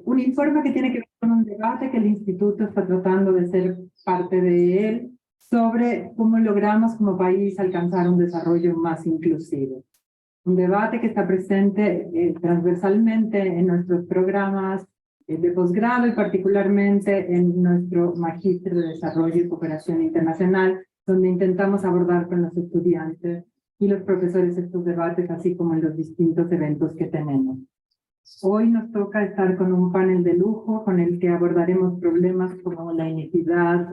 Un informe que tiene que ver con un debate que el Instituto está tratando de ser parte de él sobre cómo logramos como país alcanzar un desarrollo más inclusivo. Un debate que está presente transversalmente en nuestros programas de posgrado y particularmente en nuestro Magíster de Desarrollo y Cooperación Internacional, donde intentamos abordar con los estudiantes y los profesores estos debates, así como en los distintos eventos que tenemos. Hoy nos toca estar con un panel de lujo con el que abordaremos problemas como la inequidad,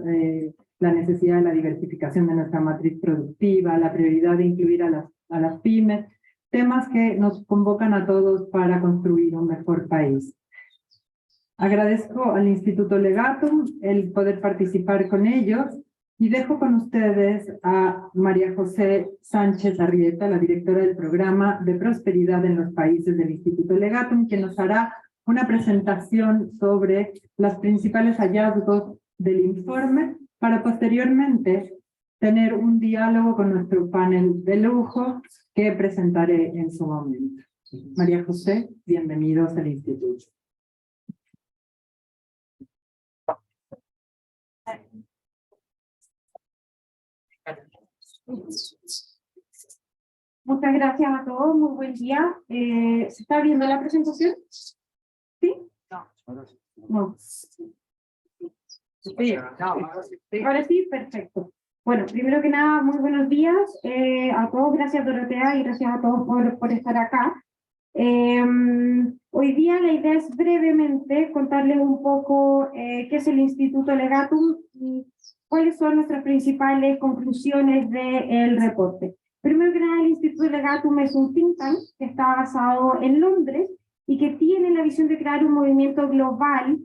la necesidad de la diversificación de nuestra matriz productiva, la prioridad de incluir a las pymes, temas que nos convocan a todos para construir un mejor país. Agradezco al Instituto Legatum el poder participar con ellos y dejo con ustedes a María José Sánchez Arrieta, la directora del programa de prosperidad en los países del Instituto Legatum, que nos hará una presentación sobre los principales hallazgos del informe para posteriormente tener un diálogo con nuestro panel de lujo que presentaré en su momento. María José, bienvenidos al Instituto. Muchas gracias a todos, muy buen día. ¿Se está viendo la presentación? ¿Sí? No. Ahora sí, perfecto. Bueno, primero que nada, muy buenos días a todos. Gracias, Dorotea, y gracias a todos por estar acá. Hoy día la idea es brevemente contarles un poco qué es el Instituto Legatum y cuáles son nuestras principales conclusiones del reporte. Primero que nada, el Instituto Legatum es un think tank que está basado en Londres y que tiene la visión de crear un movimiento global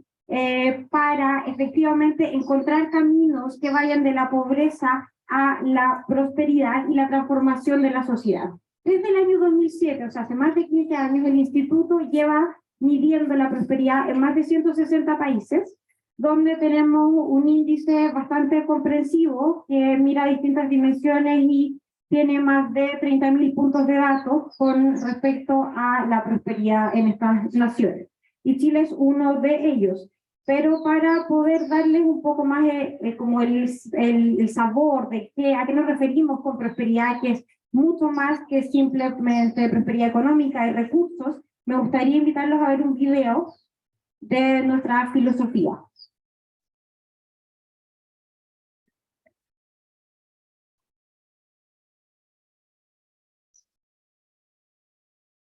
para efectivamente encontrar caminos que vayan de la pobreza a la prosperidad y la transformación de la sociedad. Desde el año 2007, o sea, hace más de 15 años, el Instituto lleva midiendo la prosperidad en más de 160 países, donde tenemos un índice bastante comprensivo que mira distintas dimensiones y tiene más de 30.000 puntos de datos con respecto a la prosperidad en estas naciones. Y Chile es uno de ellos. Pero para poder darles un poco más como el sabor de a qué nos referimos con prosperidad, que es mucho más que simplemente prosperidad económica y recursos, me gustaría invitarlos a ver un video de nuestra filosofía.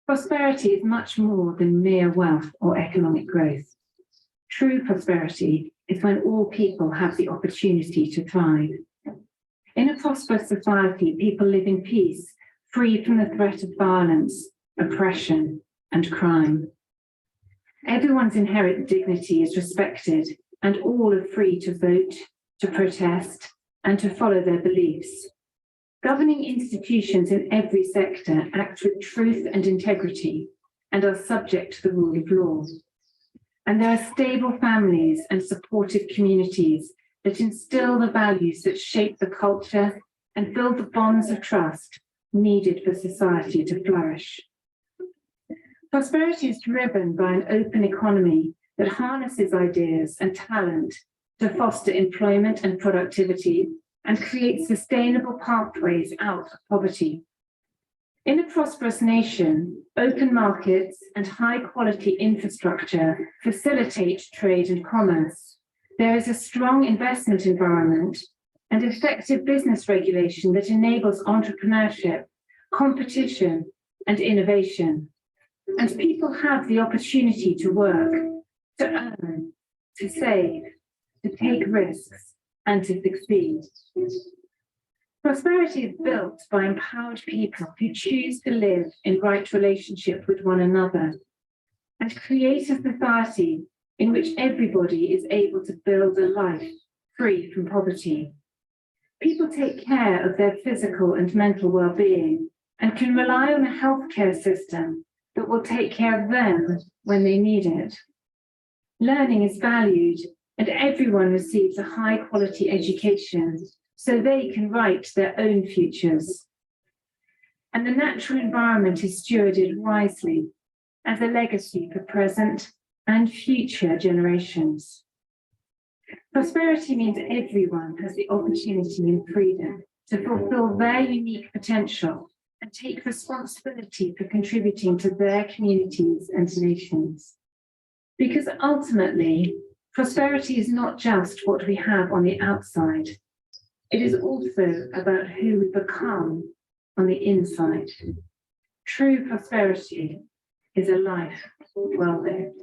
Prosperity is much more than mere wealth or economic growth. True prosperity is when all people have the opportunity to thrive. In a prosperous society, people live in peace, free from the threat of violence, oppression, and crime. Everyone's inherent dignity is respected, and all are free to vote, to protest, and to follow their beliefs. Governing institutions in every sector act with truth and integrity and are subject to the rule of law. And there are stable families and supportive communities that instill the values that shape the culture and build the bonds of trust needed for society to flourish. Prosperity is driven by an open economy that harnesses ideas and talent to foster employment and productivity and create sustainable pathways out of poverty. In a prosperous nation, open markets and high-quality infrastructure facilitate trade and commerce. There is a strong investment environment and effective business regulation that enables entrepreneurship, competition, and innovation. And people have the opportunity to work, to earn, to save, to take risks, and to succeed. Prosperity is built by empowered people who choose to live in right relationship with one another and create a society in which everybody is able to build a life free from poverty. People take care of their physical and mental well-being and can rely on a healthcare system that will take care of them when they need it. Learning is valued and everyone receives a high-quality education so they can write their own futures. And the natural environment is stewarded wisely as a legacy for present and future generations. Prosperity means everyone has the opportunity and freedom to fulfill their unique potential and take responsibility for contributing to their communities and nations. Because ultimately, prosperity is not just what we have on the outside. It is also about who we become on the inside. True prosperity is a life well lived.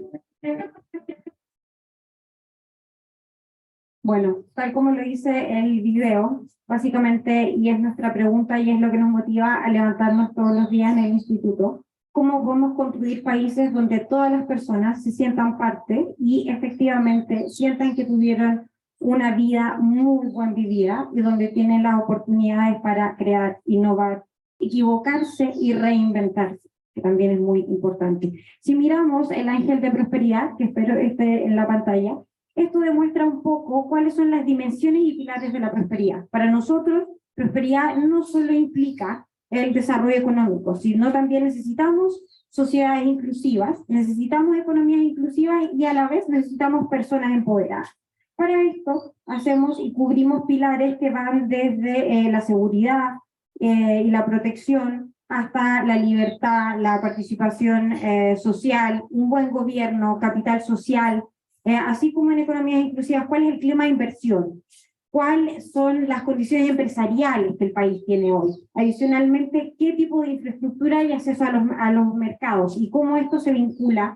Bueno, tal como lo dice el video, básicamente, y es nuestra pregunta y es lo que nos motiva a levantarnos todos los días en el instituto, ¿cómo podemos construir países donde todas las personas se sientan parte y efectivamente sientan que tuvieron una vida muy bien vivida y donde tienen las oportunidades para crear, innovar, equivocarse y reinventarse, que también es muy importante? Si miramos el ángel de prosperidad, que espero esté en la pantalla, esto demuestra un poco cuáles son las dimensiones y pilares de la prosperidad. Para nosotros, prosperidad no solo implica el desarrollo económico, sino también necesitamos sociedades inclusivas, necesitamos economías inclusivas y a la vez necesitamos personas empoderadas. Para esto hacemos y cubrimos pilares que van desde la seguridad y la protección hasta la libertad, la participación social, un buen gobierno, capital social, así como en economías inclusivas, cuál es el clima de inversión, cuáles son las condiciones empresariales que el país tiene hoy. Adicionalmente, qué tipo de infraestructura hay acceso a los mercados y cómo esto se vincula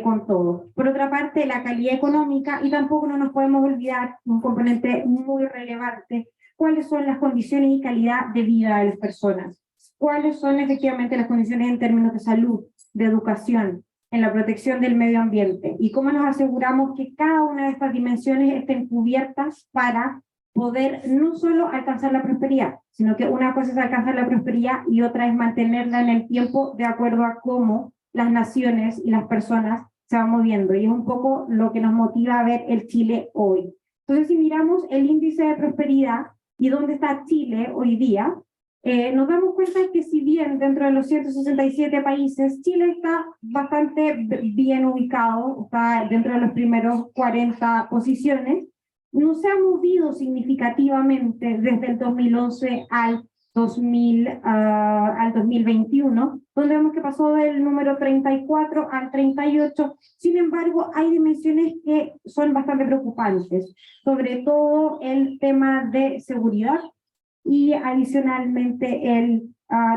con todo. Por otra parte, la calidad económica, y tampoco no nos podemos olvidar un componente muy relevante, cuáles son las condiciones y calidad de vida de las personas, cuáles son efectivamente las condiciones en términos de salud, de educación, en la protección del medio ambiente, y cómo nos aseguramos que cada una de estas dimensiones estén cubiertas para poder no solo alcanzar la prosperidad, sino que una cosa es alcanzar la prosperidad y otra es mantenerla en el tiempo de acuerdo a cómo las naciones y las personas se van moviendo, y es un poco lo que nos motiva a ver el Chile hoy. Entonces, si miramos el índice de prosperidad y dónde está Chile hoy día, nos damos cuenta que si bien dentro de los 167 países, Chile está bastante bien ubicado, está dentro de los primeros 40 posiciones, no se ha movido significativamente desde el 2011 al 2021, donde vemos que pasó del número 34 al 38. Sin embargo, hay dimensiones que son bastante preocupantes, sobre todo el tema de seguridad y adicionalmente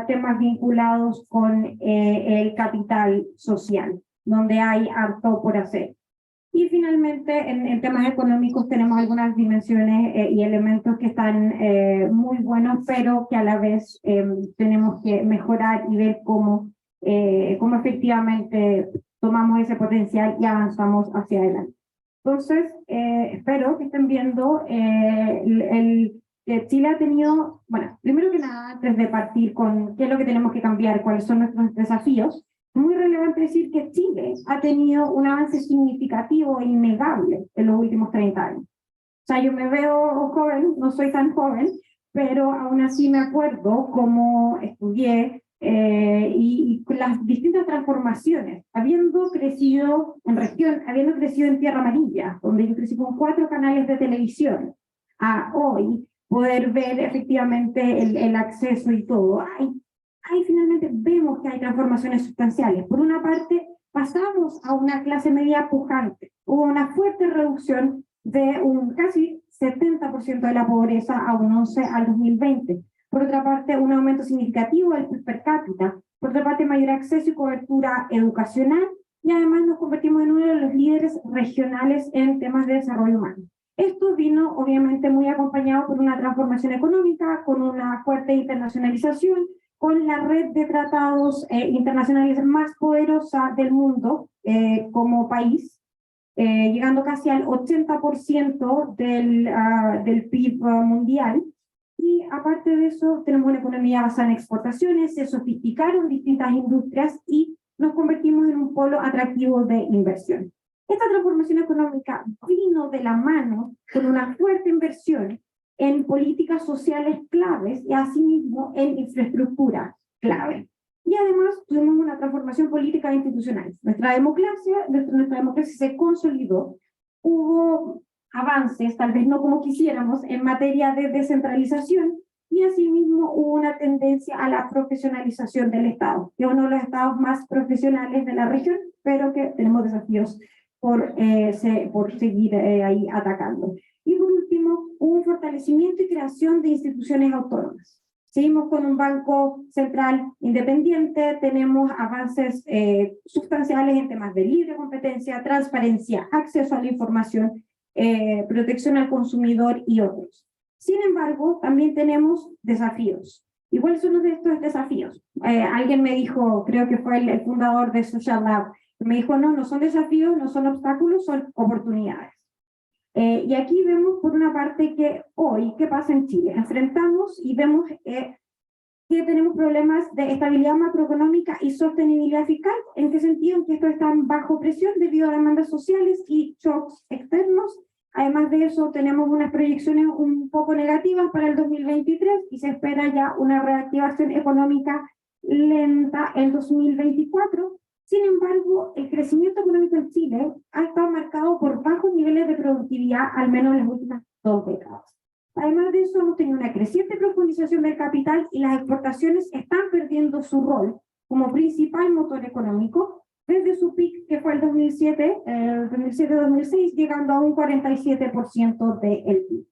temas vinculados con el capital social, donde hay harto por hacer. Y finalmente, en temas económicos tenemos algunas dimensiones y elementos que están muy buenos, pero que a la vez tenemos que mejorar y ver cómo efectivamente tomamos ese potencial y avanzamos hacia adelante. Entonces, espero que estén viendo que Chile ha tenido, bueno, primero que nada, antes de partir con qué es lo que tenemos que cambiar, cuáles son nuestros desafíos, es muy relevante decir que Chile ha tenido un avance significativo e innegable en los últimos 30 años. O sea, yo me veo joven, no soy tan joven, pero aún así me acuerdo cómo estudié y las distintas transformaciones, habiendo crecido en región, habiendo crecido en Tierra Amarilla, donde yo crecí con 4 canales de televisión, a hoy poder ver efectivamente el acceso y todo. Ahí finalmente vemos que hay transformaciones sustanciales. Por una parte, pasamos a una clase media pujante. Hubo una fuerte reducción de un casi 70% de la pobreza a un 11 al 2020. Por otra parte, un aumento significativo del PIB per cápita. Por otra parte, mayor acceso y cobertura educacional. Y además nos convertimos en uno de los líderes regionales en temas de desarrollo humano. Esto vino obviamente muy acompañado por una transformación económica, con una fuerte internacionalización, con la red de tratados internacionales más poderosa del mundo como país, llegando casi al 80% del PIB mundial. Y aparte de eso, tenemos una economía basada en exportaciones, se sofisticaron distintas industrias y nos convertimos en un polo atractivo de inversión. Esta transformación económica vino de la mano con una fuerte inversión en políticas sociales claves y asimismo en infraestructura clave. Y además tuvimos una transformación política e institucional. Nuestra democracia se consolidó, hubo avances, tal vez no como quisiéramos, en materia de descentralización, y asimismo hubo una tendencia a la profesionalización del Estado, que es uno de los estados más profesionales de la región, pero que tenemos desafíos por seguir ahí atacando. Y por último, hubo un fortalecimiento y creación de instituciones autónomas. Seguimos con un banco central independiente, tenemos avances sustanciales en temas de libre competencia, transparencia, acceso a la información, protección al consumidor y otros. Sin embargo, también tenemos desafíos. ¿Y cuáles son los de estos desafíos? Alguien me dijo, creo que fue el fundador de Social Lab, me dijo, no son desafíos, no son obstáculos, son oportunidades. Y aquí vemos por una parte que hoy, ¿qué pasa en Chile? Enfrentamos y vemos que tenemos problemas de estabilidad macroeconómica y sostenibilidad fiscal. ¿En qué sentido? En que estos están bajo presión debido a demandas sociales y shocks externos. Además de eso, tenemos unas proyecciones un poco negativas para el 2023 y se espera ya una reactivación económica lenta en 2024. Sin embargo, el crecimiento económico en Chile ha estado marcado por bajos niveles de productividad, al menos en las últimas 2 décadas. Además de eso, hemos tenido una creciente profundización del capital y las exportaciones están perdiendo su rol como principal motor económico desde su pic, que fue el 2007-2006, llegando a un 47% del PIB.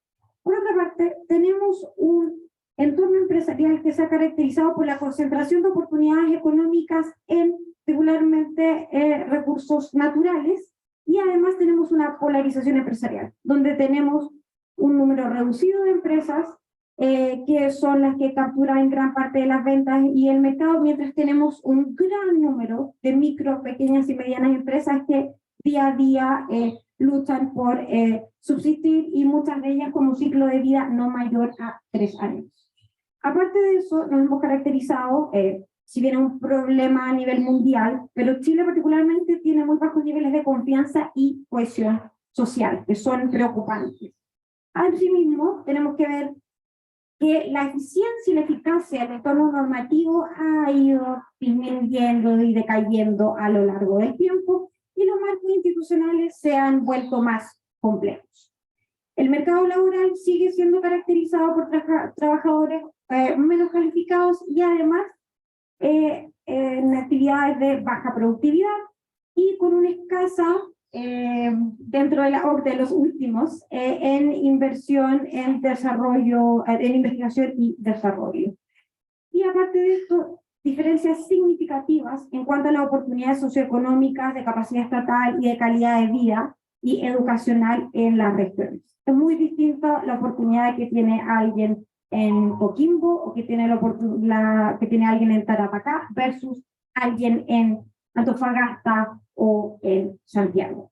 Por otra parte, tenemos un entorno empresarial que se ha caracterizado por la concentración de oportunidades económicas en regularmente recursos naturales, y además tenemos una polarización empresarial, donde tenemos un número reducido de empresas que son las que capturan gran parte de las ventas y el mercado, mientras tenemos un gran número de micro, pequeñas y medianas empresas que día a día luchan por subsistir, y muchas de ellas con un ciclo de vida no mayor a 3 años. Aparte de eso, nos hemos caracterizado, si bien es un problema a nivel mundial, pero Chile particularmente tiene muy bajos niveles de confianza y cohesión social, que son preocupantes. Asimismo, tenemos que ver que la eficiencia y la eficacia del entorno normativo ha ido disminuyendo y decayendo a lo largo del tiempo, y los marcos institucionales se han vuelto más complejos. El mercado laboral sigue siendo caracterizado por trabajadores menos calificados y además en actividades de baja productividad y con una escasa, dentro de los últimos, en inversión en desarrollo, en investigación y desarrollo. Y aparte de esto, diferencias significativas en cuanto a las oportunidades socioeconómicas, de capacidad estatal y de calidad de vida y educacional en las regiones. Es muy distinta la oportunidad que tiene alguien en Coquimbo o que tiene que tiene alguien en Tarapacá versus alguien en Antofagasta o en Santiago.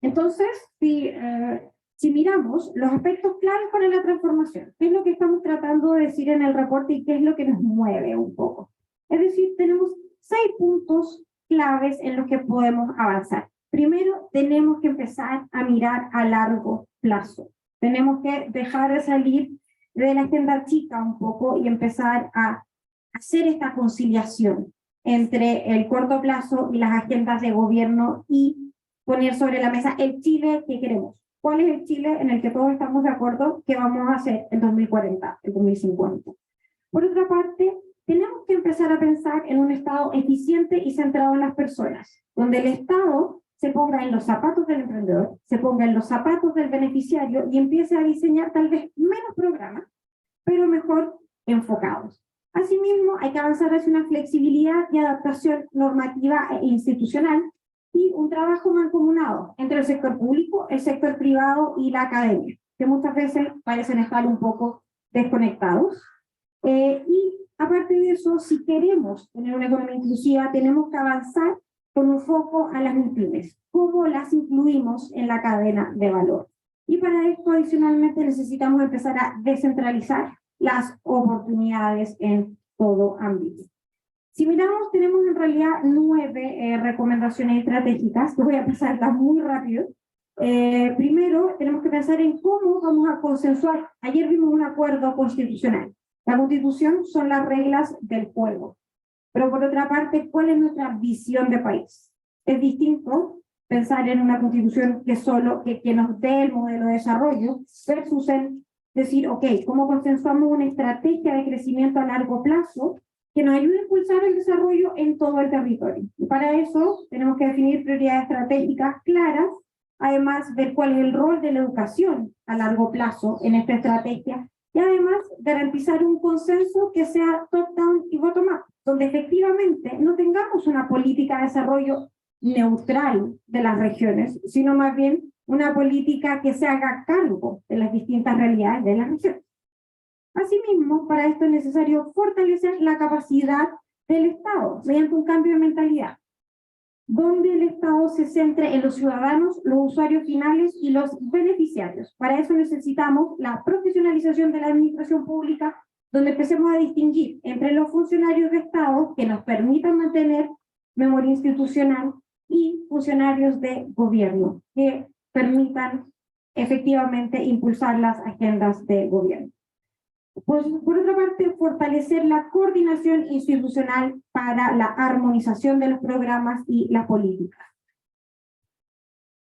Entonces, si miramos los aspectos claves para la transformación, ¿qué es lo que estamos tratando de decir en el reporte y qué es lo que nos mueve un poco? Es decir, tenemos 6 puntos claves en los que podemos avanzar. Primero, tenemos que empezar a mirar a largo plazo. Tenemos que dejar de salir de la agenda chica un poco y empezar a hacer esta conciliación entre el corto plazo y las agendas de gobierno y poner sobre la mesa el Chile que queremos. ¿Cuál es el Chile en el que todos estamos de acuerdo que vamos a hacer el 2040, el 2050? Por otra parte, tenemos que empezar a pensar en un Estado eficiente y centrado en las personas, donde el Estado se ponga en los zapatos del emprendedor, se ponga en los zapatos del beneficiario y empiece a diseñar tal vez menos programas, pero mejor enfocados. Asimismo, hay que avanzar hacia una flexibilidad y adaptación normativa e institucional y un trabajo mancomunado entre el sector público, el sector privado y la academia, que muchas veces parecen estar un poco desconectados. Y aparte de eso, si queremos tener una economía inclusiva, tenemos que avanzar con un foco a las MIPYMES, cómo las incluimos en la cadena de valor. Y para esto, adicionalmente, necesitamos empezar a descentralizar las oportunidades en todo ámbito. Si miramos, tenemos en realidad 9 recomendaciones estratégicas, que voy a pasarlas muy rápido. Primero, tenemos que pensar en cómo vamos a consensuar. Ayer vimos un acuerdo constitucional. La Constitución son las reglas del juego. Pero por otra parte, ¿cuál es nuestra visión de país? Es distinto pensar en una constitución que nos dé el modelo de desarrollo versus en decir, ok, ¿cómo consensuamos una estrategia de crecimiento a largo plazo que nos ayude a impulsar el desarrollo en todo el territorio? Y para eso tenemos que definir prioridades estratégicas claras, además ver cuál es el rol de la educación a largo plazo en esta estrategia y además garantizar un consenso que sea top-down y bottom-up, donde efectivamente no tengamos una política de desarrollo neutral de las regiones, sino más bien una política que se haga cargo de las distintas realidades de las regiones. Asimismo, para esto es necesario fortalecer la capacidad del Estado mediante un cambio de mentalidad, donde el Estado se centre en los ciudadanos, los usuarios finales y los beneficiarios. Para eso necesitamos la profesionalización de la administración pública, donde empecemos a distinguir entre los funcionarios de Estado que nos permitan mantener memoria institucional y funcionarios de gobierno que permitan efectivamente impulsar las agendas de gobierno. Pues, por otra parte, fortalecer la coordinación institucional para la armonización de los programas y las políticas.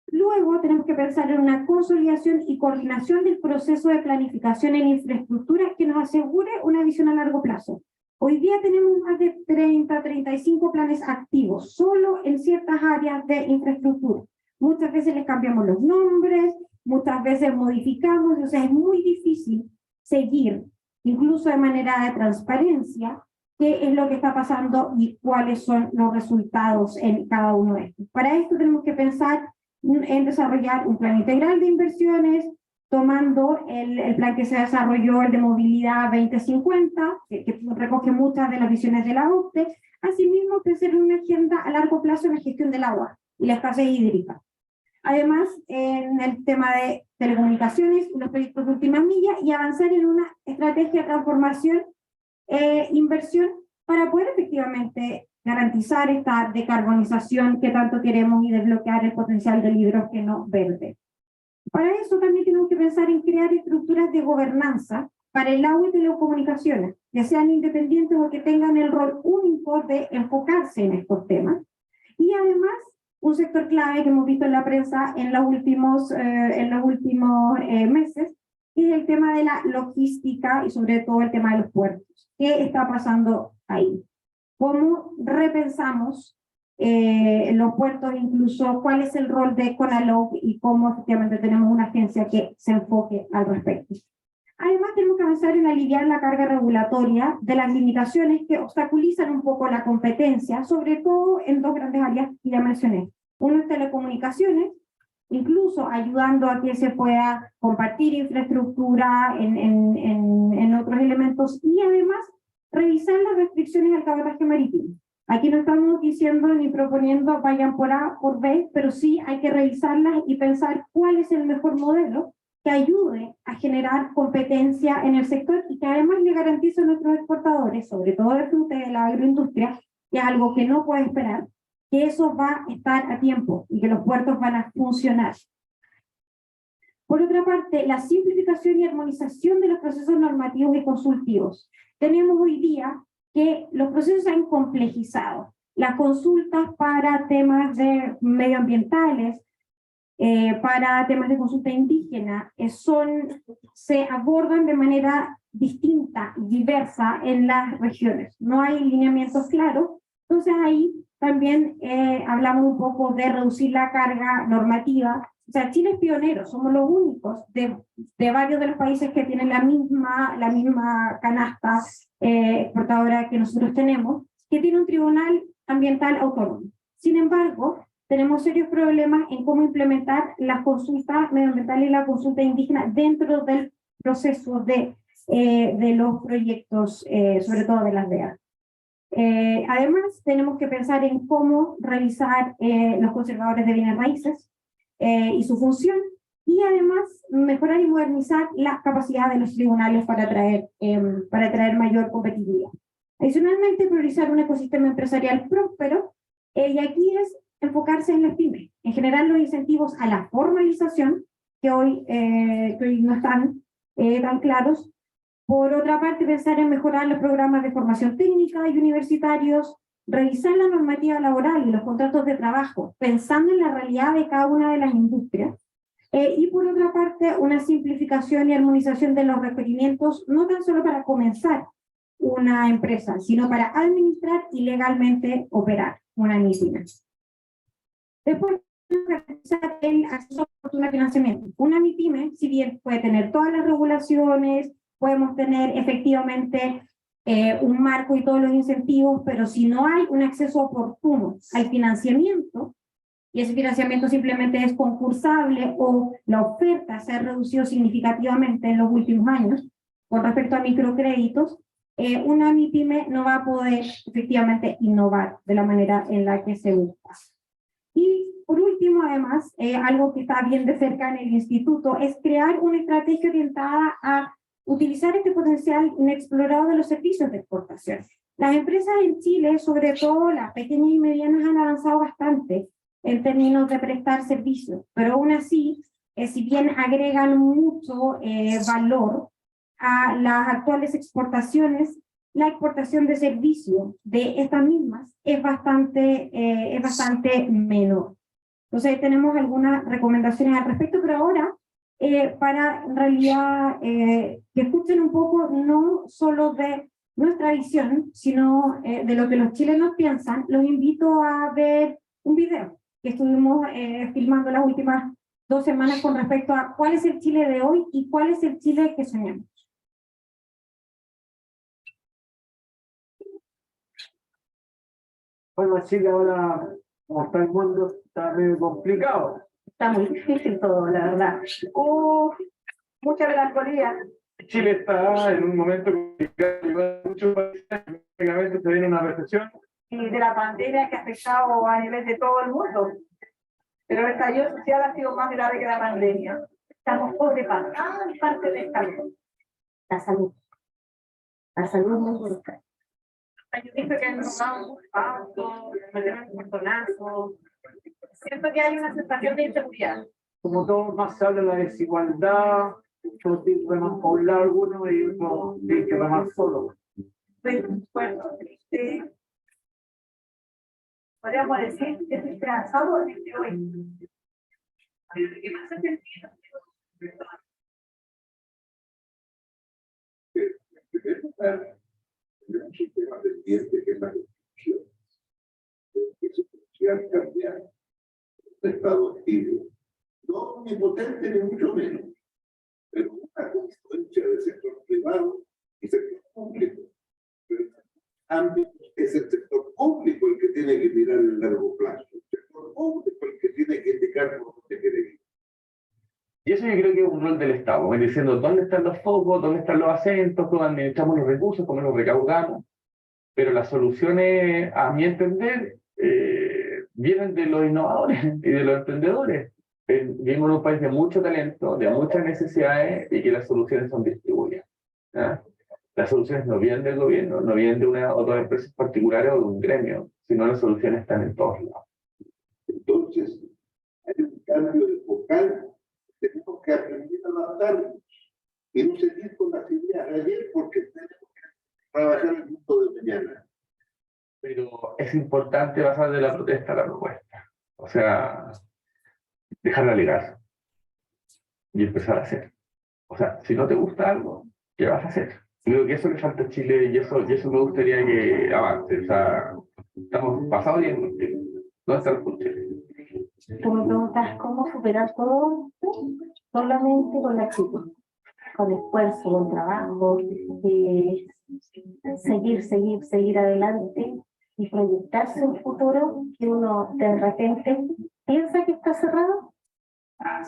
Luego tenemos que pensar en una consolidación y coordinación del proceso de planificación en infraestructura que nos asegure una visión a largo plazo. Hoy día tenemos más de 35 planes activos, solo en ciertas áreas de infraestructura. Muchas veces les cambiamos los nombres, muchas veces modificamos, o sea, es muy difícil seguir, incluso de manera de transparencia, qué es lo que está pasando y cuáles son los resultados en cada uno de estos. Para esto tenemos que pensar en desarrollar un plan integral de inversiones, tomando el plan que se desarrolló, el de movilidad 2050, que recoge muchas de las visiones de la OCDE. Asimismo, pensar en una agenda a largo plazo en la gestión del agua y la escasez hídrica. Además, en el tema de telecomunicaciones y los proyectos de última milla, y avanzar en una estrategia de transformación inversión para poder efectivamente garantizar esta decarbonización que tanto queremos y desbloquear el potencial del hidrógeno verde. Para eso también tenemos que pensar en crear estructuras de gobernanza para el agua y telecomunicaciones, que sean independientes o que tengan el rol único de enfocarse en estos temas. Y además, un sector clave que hemos visto en la prensa en los últimos meses, es el tema de la logística y sobre todo el tema de los puertos. ¿Qué está pasando ahí? ¿Cómo repensamos los puertos, incluso cuál es el rol de CONALOG y cómo efectivamente tenemos una agencia que se enfoque al respecto? Además, tenemos que avanzar en aliviar la carga regulatoria de las limitaciones que obstaculizan un poco la competencia, sobre todo en dos grandes áreas que ya mencioné. Uno es telecomunicaciones, incluso ayudando a que se pueda compartir infraestructura en otros elementos, y además revisar las restricciones al cabotaje marítimo. Aquí no estamos diciendo ni proponiendo vayan por A, por B, pero sí hay que revisarlas y pensar cuál es el mejor modelo que ayude a generar competencia en el sector y que además le garantice a nuestros exportadores, sobre todo de fruta de la agroindustria, que es algo que no puede esperar, que eso va a estar a tiempo y que los puertos van a funcionar. Por otra parte, la simplificación y armonización de los procesos normativos y consultivos. Tenemos hoy día que los procesos se han complejizado. Las consultas para temas de medioambientales, para temas de consulta indígena, se abordan de manera distinta y diversa en las regiones. No hay lineamientos claros, entonces ahí también hablamos un poco de reducir la carga normativa. O sea, Chile es pionero, somos los únicos de varios de los países que tienen la misma canasta exportadora que nosotros tenemos, que tiene un tribunal ambiental autónomo. Sin embargo, tenemos serios problemas en cómo implementar las consultas medioambientales y la consulta indígena dentro del proceso de los proyectos, sobre todo de las DEA. Además, tenemos que pensar en cómo revisar los conservadores de bienes raíces y su función, y además mejorar y modernizar las capacidades de los tribunales para traer mayor competitividad. Adicionalmente, priorizar un ecosistema empresarial próspero, y aquí es enfocarse en las pymes, en generar los incentivos a la formalización, que hoy no están tan claros, Por otra parte, pensar en mejorar los programas de formación técnica y universitarios, revisar la normativa laboral y los contratos de trabajo, pensando en la realidad de cada una de las industrias. Y por otra parte, una simplificación y armonización de los requerimientos, no tan solo para comenzar una empresa, sino para administrar y legalmente operar una MIPYME. Después, el acceso a oportuno de financiamiento. Una MIPYME, si bien puede tener todas las regulaciones, podemos tener efectivamente un marco y todos los incentivos, pero si no hay un acceso oportuno al financiamiento, y ese financiamiento simplemente es concursable o la oferta se ha reducido significativamente en los últimos años con respecto a microcréditos, una MIPYME no va a poder efectivamente innovar de la manera en la que se busca. Y por último, además, algo que está bien de cerca en el instituto es crear una estrategia orientada a utilizar este potencial inexplorado de los servicios de exportación. Las empresas en Chile, sobre todo las pequeñas y medianas, han avanzado bastante en términos de prestar servicios, pero aún así, si bien agregan mucho valor a las actuales exportaciones, la exportación de servicios de estas mismas es bastante menor. Entonces tenemos algunas recomendaciones al respecto, pero ahora para en realidad que escuchen un poco no solo de nuestra visión, sino de lo que los chilenos piensan, los invito a ver un video que estuvimos filmando las últimas 2 semanas con respecto a cuál es el Chile de hoy y cuál es el Chile que soñamos. Bueno, Chile ahora, como está el mundo, está medio complicado. Está muy difícil todo, la verdad. Mucha melancolía. Chile está en un momento complicado, muchos países, prácticamente se viene una recesión. Y de la pandemia que ha afectado a nivel de todo el mundo. Pero el estallido social ha sido más grave que la pandemia. Estamos sobrepasados parte de esta vida. La salud. La salud muy importante. Yo pienso que nos damos un paso, metemos un portonazo. Siento que hay una sensación de inseguridad. Como todo más se habla de la desigualdad, muchos tienen que remar por un lado algunos y otros tienen que remar solo. Bueno, podríamos decir que es esperanzado desde hoy. ¿Qué más hace sentido? Un sistema pendiente que es la Constitución. Eso social cambiar. Un Estado activo. No omnipotente ni mucho menos, pero una confluencia del sector privado y sector público. Pero es el sector público el que tiene que mirar el largo plazo. El sector público el que tiene que indicar por dónde quiere ir. Y eso yo creo que es un rol del Estado, diciendo dónde están los focos, dónde están los acentos, cómo administramos los recursos, cómo los recaudamos. Pero las soluciones, a mi entender, vienen de los innovadores y de los emprendedores. Vivimos en un país de mucho talento, de muchas necesidades y que las soluciones son distribuidas. ¿Ya? Las soluciones no vienen del gobierno, no vienen de una o dos empresas particulares o de un gremio, sino las soluciones están en todos lados. Entonces, hay un cambio de focal. Tenemos que aprender a adaptarnos y no seguir con las ideas de ayer porque tenemos que trabajar el mundo de mañana. Pero es importante pasar de la protesta a la propuesta. O sea, dejar de alegar y empezar a hacer. O sea, si no te gusta algo, ¿qué vas a hacer? Creo que eso le falta a Chile y eso me gustaría que avance. O sea, estamos pasados bien con Chile. ¿Dónde está el Chile? Tú me preguntas cómo superar todo esto solamente con la actitud, con esfuerzo, con trabajo, seguir adelante y proyectarse un futuro que uno de repente piensa que está cerrado,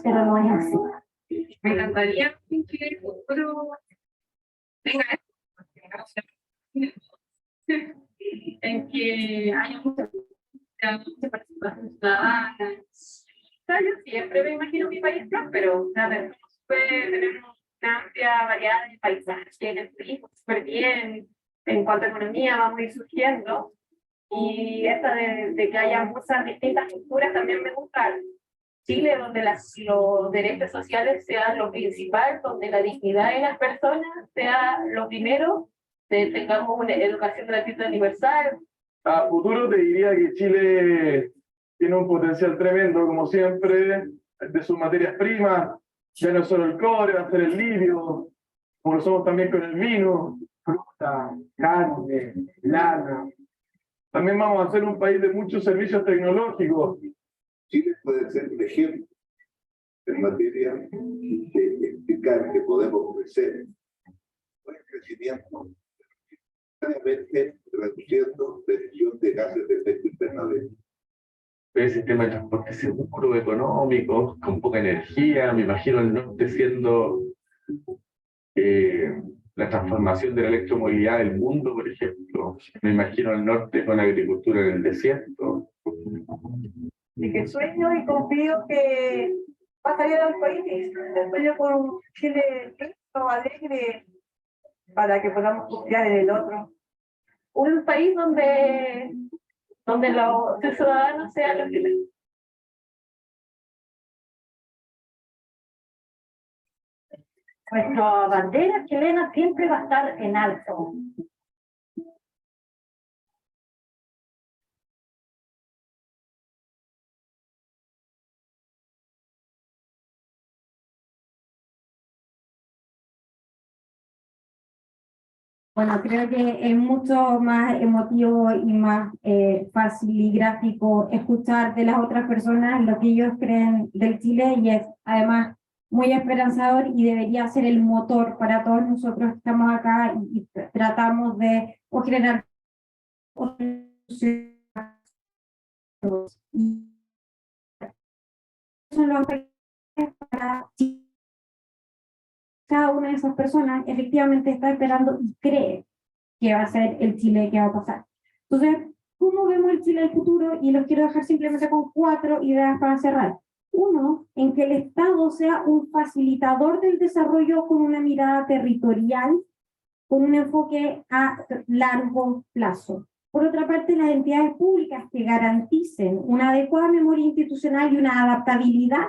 pero no es así. Me encantaría que el futuro tenga esto, en que haya mucha participación ciudadana. O sea, yo siempre me imagino mi país próspero, o sea, tenemos una amplia variedad de paisajes, el turismo súper bien, en cuanto a economía vamos a ir surgiendo, y esta de que haya muchas distintas culturas también me gusta. Chile, donde los derechos sociales sean lo principal, donde la dignidad de las personas sea lo primero, tengamos una educación gratuita universal. A futuro te diría que Chile tiene un potencial tremendo, como siempre, de sus materias primas. Ya no es solo el cobre, va a ser el litio, como lo somos también con el vino, fruta, carne, lana. También vamos a ser un país de muchos servicios tecnológicos. Chile puede ser un ejemplo en materia de explicar que podemos crecer con el crecimiento, realmente reduciendo la emisión de gases de efecto invernadero. El sistema de transporte seguro, económico, con poca energía. Me imagino el norte siendo la transformación de la electromovilidad del mundo, por ejemplo. Me imagino el norte con agricultura en el desierto. Y que sueño y confío que va a salir al país. Sueño con un Chile rico, alegre, para que podamos confiar en el otro. Un país donde los ciudadanos sean los que Nuestra bandera chilena siempre va a estar en alto. Bueno, creo que es mucho más emotivo y más fácil y gráfico escuchar de las otras personas lo que ellos creen del Chile, y es además muy esperanzador y debería ser el motor para todos nosotros que estamos acá y tratamos de generar son los para cada una de esas personas efectivamente está esperando y cree que va a ser el Chile que va a pasar. Entonces, ¿cómo vemos el Chile del futuro? Y los quiero dejar simplemente con 4 ideas para cerrar. Uno, en que el Estado sea un facilitador del desarrollo con una mirada territorial, con un enfoque a largo plazo. Por otra parte, las entidades públicas que garanticen una adecuada memoria institucional y una adaptabilidad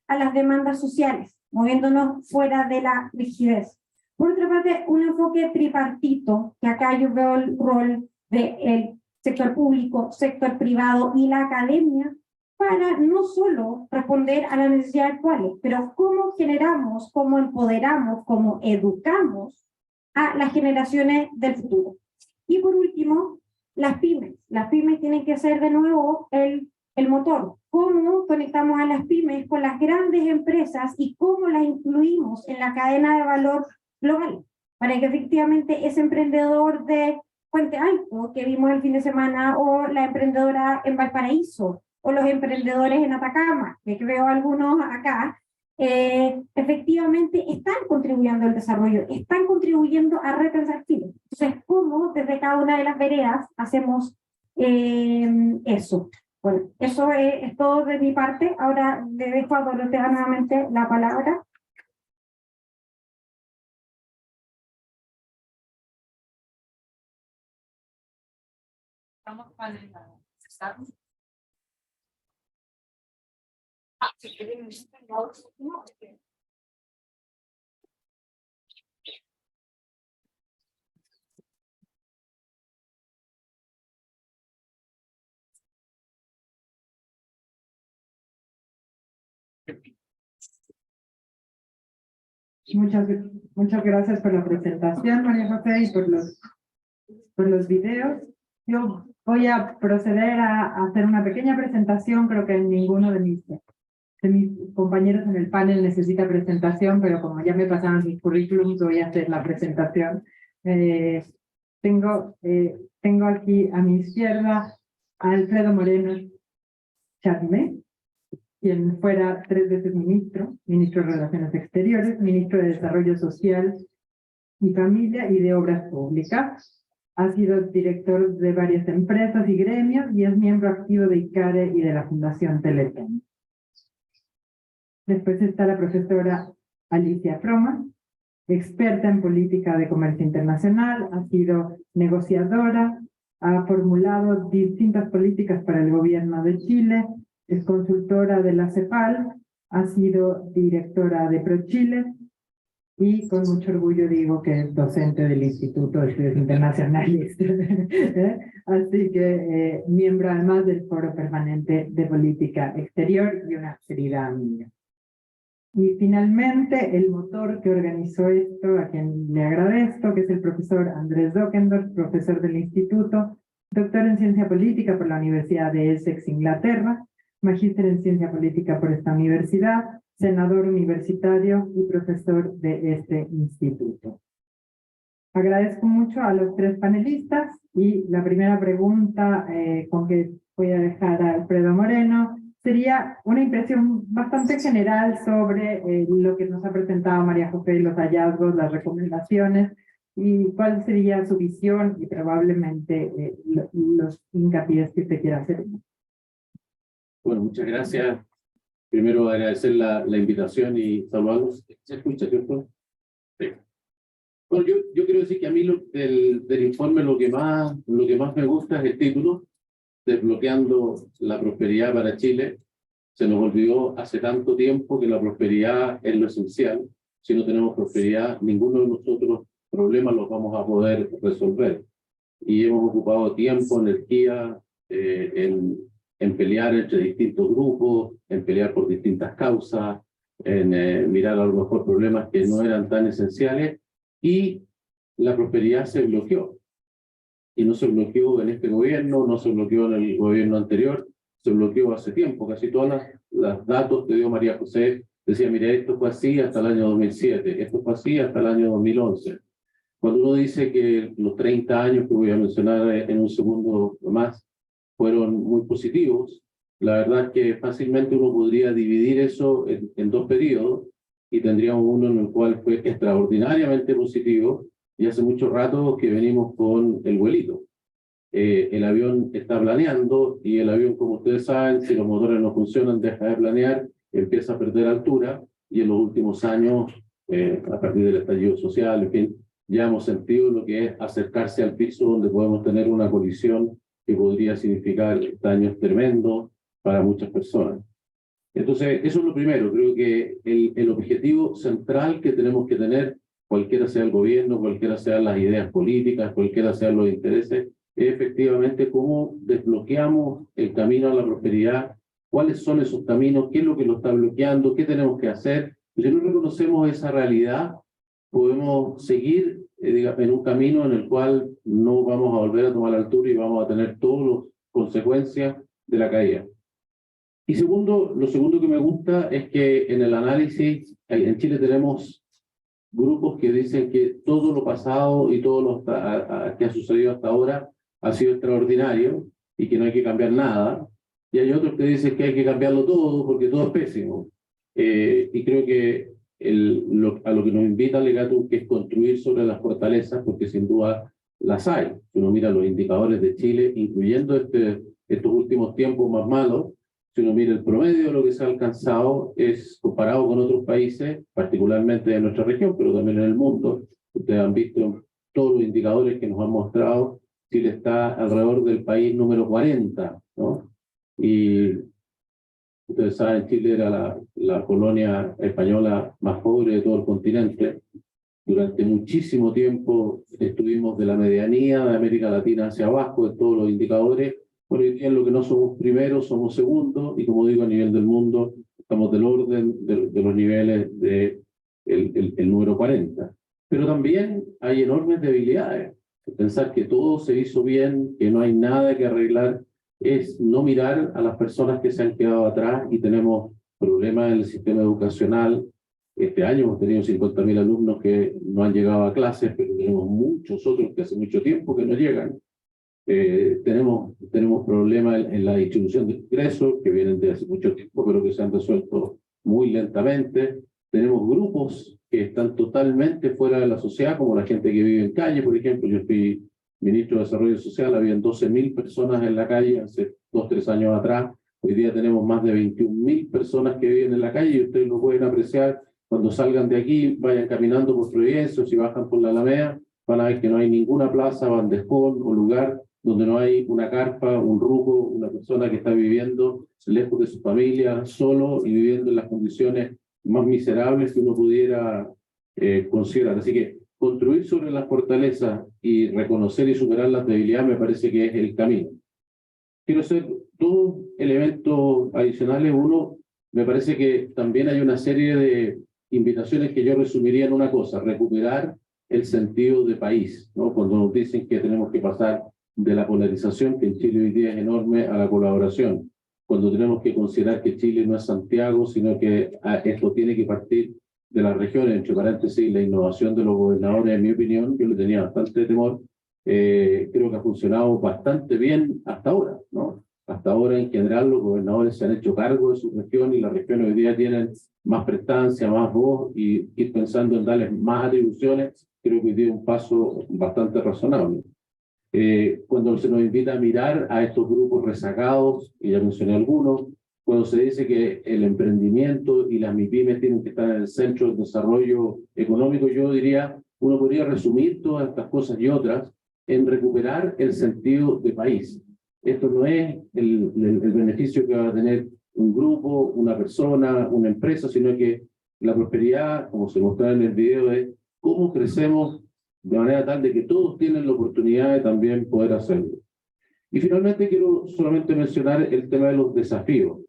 a las demandas sociales, moviéndonos fuera de la rigidez. Por otra parte, un enfoque tripartito, que acá yo veo el rol del sector público, sector privado y la academia, para no solo responder a las necesidades actuales, pero cómo generamos, cómo empoderamos, cómo educamos a las generaciones del futuro. Y por último, las pymes. Las pymes tienen que ser de nuevo el motor. ¿Cómo conectamos a las pymes con las grandes empresas y cómo las incluimos en la cadena de valor global? Para que efectivamente ese emprendedor de Puente Alto que vimos el fin de semana, o la emprendedora en Valparaíso, o los emprendedores en Atacama, que veo algunos acá, efectivamente están contribuyendo al desarrollo, están contribuyendo a repensar Chile. Entonces, ¿cómo desde cada una de las veredas hacemos eso? Bueno, eso es todo de mi parte. Ahora le dejo a Dorotea nuevamente la palabra. Estamos para el Muchas gracias por la presentación, María José, y por los videos. Yo voy a proceder a hacer una pequeña presentación. Creo que ninguno de mis compañeros en el panel necesita presentación, pero como ya me pasaron mis currículums, voy a hacer la presentación. Tengo aquí a mi izquierda a Alfredo Moreno Chadmé, quien fuera 3 veces ministro de Relaciones Exteriores, ministro de Desarrollo Social y Familia y de Obras Públicas. Ha sido director de varias empresas y gremios y es miembro activo de ICARE y de la Fundación Teletón. Después está la profesora Alicia Froma, experta en política de comercio internacional, ha sido negociadora, ha formulado distintas políticas para el gobierno de Chile, es consultora de la CEPAL, ha sido directora de ProChile y con mucho orgullo digo que es docente del Instituto de Estudios Internacionales. Así que miembro además del Foro Permanente de Política Exterior y una querida amiga. Y finalmente, el motor que organizó esto, a quien le agradezco, que es el profesor Andrés Dockendorf, profesor del Instituto, doctor en Ciencia Política por la Universidad de Essex, Inglaterra, magíster en Ciencia Política por esta universidad, senador universitario y profesor de este instituto. Agradezco mucho a los tres panelistas y la primera pregunta con que voy a dejar a Alfredo Moreno sería una impresión bastante general sobre lo que nos ha presentado María José, los hallazgos, las recomendaciones, y cuál sería su visión y probablemente los hincapiés que usted quiera hacer. Bueno, muchas gracias. Primero agradecer la invitación y saludarlos. ¿Se escucha, cierto? Sí. Bueno, yo quiero decir que a mí del informe lo que más me gusta es el título, Desbloqueando la prosperidad para Chile. Se nos olvidó hace tanto tiempo que la prosperidad es lo esencial. Si no tenemos prosperidad, ninguno de nosotros problemas los vamos a poder resolver. Y hemos ocupado tiempo, energía en pelear entre distintos grupos, en pelear por distintas causas, en mirar a lo mejor problemas que no eran tan esenciales, y la prosperidad se bloqueó. Y no se bloqueó en este gobierno, no se bloqueó en el gobierno anterior, se bloqueó hace tiempo. Casi todos los datos que dio María José decía, mira, esto fue así hasta el año 2007, esto fue así hasta el año 2011. Cuando uno dice que los 30 años que voy a mencionar en un segundo más fueron muy positivos, la verdad es que fácilmente uno podría dividir eso en dos periodos y tendríamos uno en el cual fue extraordinariamente positivo y hace mucho rato que venimos con el vuelito. El avión está planeando y el avión, como ustedes saben, si los motores no funcionan, deja de planear, empieza a perder altura y en los últimos años, a partir del estallido social, en fin, ya hemos sentido lo que es acercarse al piso donde podemos tener una colisión que podría significar daños tremendos para muchas personas. Entonces, eso es lo primero. Creo que el objetivo central que tenemos que tener, cualquiera sea el gobierno, cualquiera sean las ideas políticas, cualquiera sean los intereses, es efectivamente cómo desbloqueamos el camino a la prosperidad, cuáles son esos caminos, qué es lo que lo está bloqueando, qué tenemos que hacer. Y si no reconocemos esa realidad, podemos seguir en un camino en el cual no vamos a volver a tomar altura y vamos a tener todas las consecuencias de la caída. Y segundo, lo segundo que me gusta es que en el análisis, en Chile tenemos grupos que dicen que todo lo pasado y todo lo que ha sucedido hasta ahora ha sido extraordinario y que no hay que cambiar nada. Y hay otros que dicen que hay que cambiarlo todo porque todo es pésimo. Y creo que a lo que nos invita Legatum, que es construir sobre las fortalezas, porque sin duda las hay. Si uno mira los indicadores de Chile, incluyendo estos últimos tiempos más malos, si uno mira el promedio de lo que se ha alcanzado, es comparado con otros países, particularmente de nuestra región, pero también en el mundo. Ustedes han visto todos los indicadores que nos han mostrado. Chile está alrededor del país número 40, ¿no? Y ustedes saben, Chile era la colonia española más pobre de todo el continente. Durante muchísimo tiempo estuvimos de la medianía de América Latina hacia abajo en todos los indicadores. Bueno, hoy día en lo que no somos primeros, somos segundos, y como digo, a nivel del mundo, estamos del orden de los niveles del número 40. Pero también hay enormes debilidades. Pensar que todo se hizo bien, que no hay nada que arreglar, es no mirar a las personas que se han quedado atrás y tenemos problemas en el sistema educacional. Este año hemos tenido 50.000 alumnos que no han llegado a clases, pero tenemos muchos otros que hace mucho tiempo que no llegan. Tenemos problemas en la distribución de ingresos que vienen de hace mucho tiempo, pero que se han resuelto muy lentamente. Tenemos grupos que están totalmente fuera de la sociedad, como la gente que vive en calle, por ejemplo. Yo fui ministro de Desarrollo Social, habían 12.000 personas en la calle hace 2 o 3 años atrás. Hoy día tenemos más de 21.000 personas que viven en la calle y ustedes lo pueden apreciar cuando salgan de aquí, vayan caminando por Providencia, o si bajan por la Alameda, van a ver que no hay ninguna plaza, bandejón o lugar donde no hay una carpa, un ruco, una persona que está viviendo lejos de su familia, solo y viviendo en las condiciones más miserables que uno pudiera considerar. Así que construir sobre las fortalezas y reconocer y superar las debilidades me parece que es el camino. Quiero hacer dos elementos adicionales. Uno, me parece que también hay una serie de invitaciones que yo resumiría en una cosa: recuperar el sentido de país, ¿no? Cuando nos dicen que tenemos que pasar de la polarización, que en Chile hoy día es enorme, a la colaboración. Cuando tenemos que considerar que Chile no es Santiago, sino que esto tiene que partir de las regiones, entre paréntesis, la innovación de los gobernadores, en mi opinión, yo le tenía bastante temor, creo que ha funcionado bastante bien hasta ahora, ¿no? Hasta ahora, en general, los gobernadores se han hecho cargo de su región y las regiones hoy día tienen más prestancia, más voz, y ir pensando en darles más atribuciones, creo que hoy día es un paso bastante razonable. Cuando se nos invita a mirar a estos grupos rezagados, y ya mencioné algunos, cuando se dice que el emprendimiento y las MIPYMES tienen que estar en el centro del desarrollo económico, yo diría, uno podría resumir todas estas cosas y otras en recuperar el sentido de país. Esto no es el beneficio que va a tener un grupo, una persona, una empresa, sino que la prosperidad, como se mostraba en el video, es cómo crecemos de manera tal de que todos tienen la oportunidad de también poder hacerlo. Y finalmente quiero solamente mencionar el tema de los desafíos.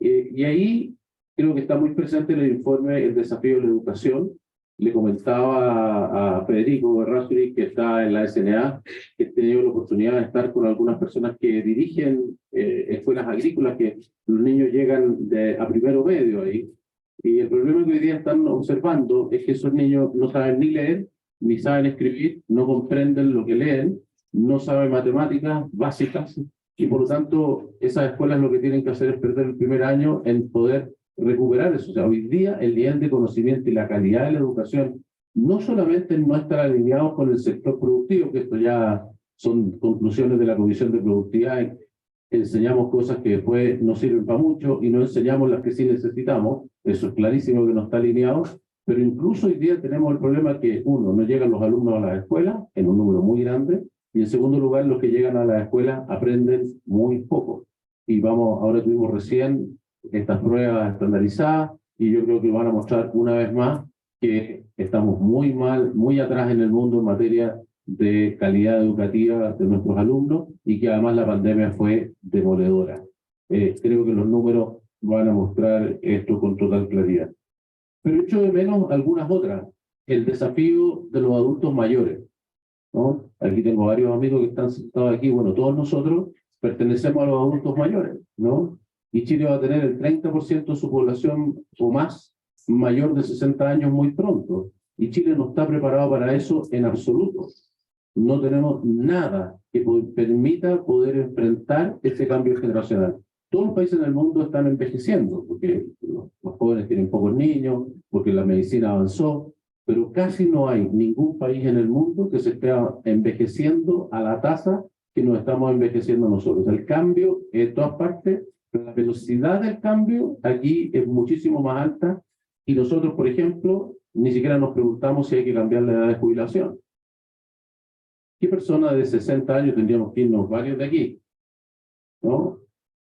Y ahí creo que está muy presente en el informe el desafío de la educación. Le comentaba a Federico Errázuriz, que está en la SNA, que he tenido la oportunidad de estar con algunas personas que dirigen escuelas agrícolas, que los niños llegan a primero medio ahí. Y el problema que hoy día están observando es que esos niños no saben ni leer, ni saben escribir, no comprenden lo que leen, no saben matemáticas básicas, y por lo tanto esas escuelas lo que tienen que hacer es perder el primer año en poder recuperar eso. O sea, hoy día el nivel de conocimiento y la calidad de la educación no solamente no estar alineados con el sector productivo, que esto ya son conclusiones de la Comisión de Productividad, enseñamos cosas que después no sirven para mucho y no enseñamos las que sí necesitamos, eso es clarísimo que no está alineado. Pero incluso hoy día tenemos el problema que, uno, no llegan los alumnos a las escuelas en un número muy grande, y en segundo lugar, los que llegan a las escuelas aprenden muy poco. Y ahora tuvimos recién estas pruebas estandarizadas, y yo creo que van a mostrar una vez más que estamos muy mal, muy atrás en el mundo en materia de calidad educativa de nuestros alumnos, y que además la pandemia fue demoledora. Creo que los números van a mostrar esto con total claridad. Pero echo de menos algunas otras. El desafío de los adultos mayores, ¿no? Aquí tengo varios amigos que están sentados aquí. Bueno, todos nosotros pertenecemos a los adultos mayores, ¿no? Y Chile va a tener el 30% de su población o más mayor de 60 años muy pronto. Y Chile no está preparado para eso en absoluto. No tenemos nada que permita poder enfrentar ese cambio generacional. Todos los países en el mundo están envejeciendo, porque los jóvenes tienen pocos niños, porque la medicina avanzó, pero casi no hay ningún país en el mundo que se esté envejeciendo a la tasa que nos estamos envejeciendo nosotros. El cambio en todas partes, pero la velocidad del cambio aquí es muchísimo más alta, y nosotros, por ejemplo, ni siquiera nos preguntamos si hay que cambiar la edad de jubilación. ¿Qué persona de 60 años tendríamos que irnos varios de aquí? ¿No?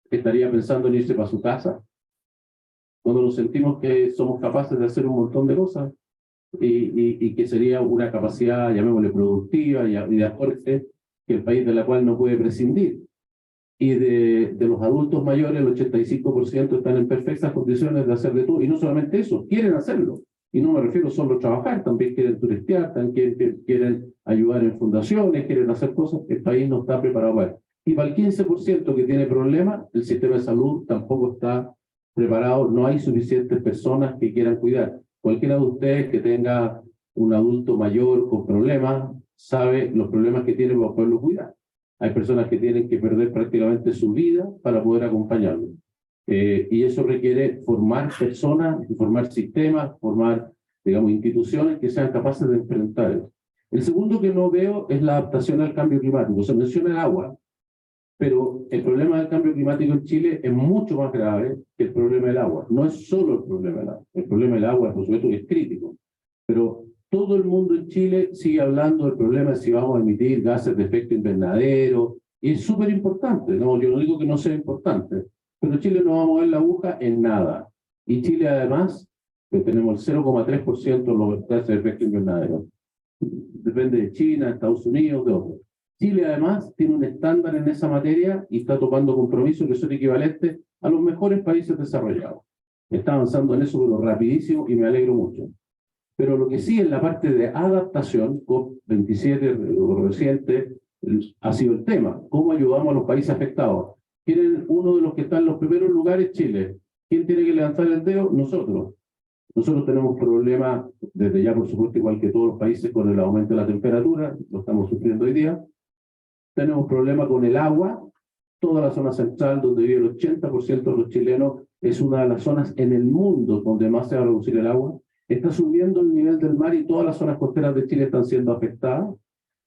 ¿Estaría pensando en irse para su casa? Cuando nos sentimos que somos capaces de hacer un montón de cosas, y que sería una capacidad, llamémosle, productiva y de aporte, que el país de la cual no puede prescindir. Y de los adultos mayores, el 85% están en perfectas condiciones de hacer de todo, y no solamente eso, quieren hacerlo. Y no me refiero solo a trabajar, también quieren turistear, también quieren ayudar en fundaciones, quieren hacer cosas que el país no está preparado para. Y para el 15% que tiene problemas, el sistema de salud tampoco está preparado, no hay suficientes personas que quieran cuidar. Cualquiera de ustedes que tenga un adulto mayor con problemas, sabe los problemas que tiene para poderlo cuidar. Hay personas que tienen que perder prácticamente su vida para poder acompañarlo. Y eso requiere formar personas, formar sistemas, formar, digamos, instituciones que sean capaces de enfrentar eso. El segundo que no veo es la adaptación al cambio climático. Se menciona el agua, pero el problema del cambio climático en Chile es mucho más grave que el problema del agua. No es solo el problema del agua. El problema del agua, por supuesto, es crítico. Pero todo el mundo en Chile sigue hablando del problema de si vamos a emitir gases de efecto invernadero, Y es súper importante, ¿no? Yo no digo que no sea importante, pero Chile no va a mover la aguja en nada. Y Chile además, pues tenemos el 0,3% de los gases de efecto invernadero. Depende de China, Estados Unidos, de otros. Chile además tiene un estándar en esa materia y está tomando compromisos que son equivalentes a los mejores países desarrollados. Está avanzando en eso, pero rapidísimo, y me alegro mucho. Pero lo que sí en la parte de adaptación, COP27 reciente, ha sido el tema. ¿Cómo ayudamos a los países afectados? ¿Quién es uno de los que está en los primeros lugares? Chile. ¿Quién tiene que levantar el dedo? Nosotros. Nosotros tenemos problemas, desde ya por supuesto, igual que todos los países, con el aumento de la temperatura, lo estamos sufriendo hoy día. Tenemos problemas con el agua. Toda la zona central, donde vive el 80% de los chilenos, es una de las zonas en el mundo donde más se va a reducir el agua. Está subiendo el nivel del mar y todas las zonas costeras de Chile están siendo afectadas.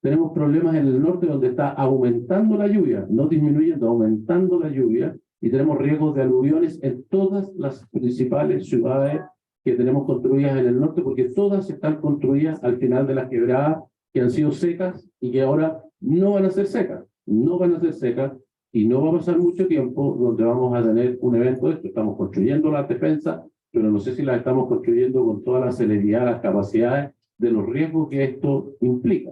Tenemos problemas en el norte donde está aumentando la lluvia, no disminuyendo, aumentando la lluvia, y tenemos riesgos de aluviones en todas las principales ciudades que tenemos construidas en el norte, porque todas están construidas al final de las quebradas que han sido secas y que ahora no van a ser secas, no van a ser secas, y no va a pasar mucho tiempo donde vamos a tener un evento de esto. Estamos construyendo las defensas, pero no sé si las estamos construyendo con toda la celeridad, las capacidades de los riesgos que esto implica.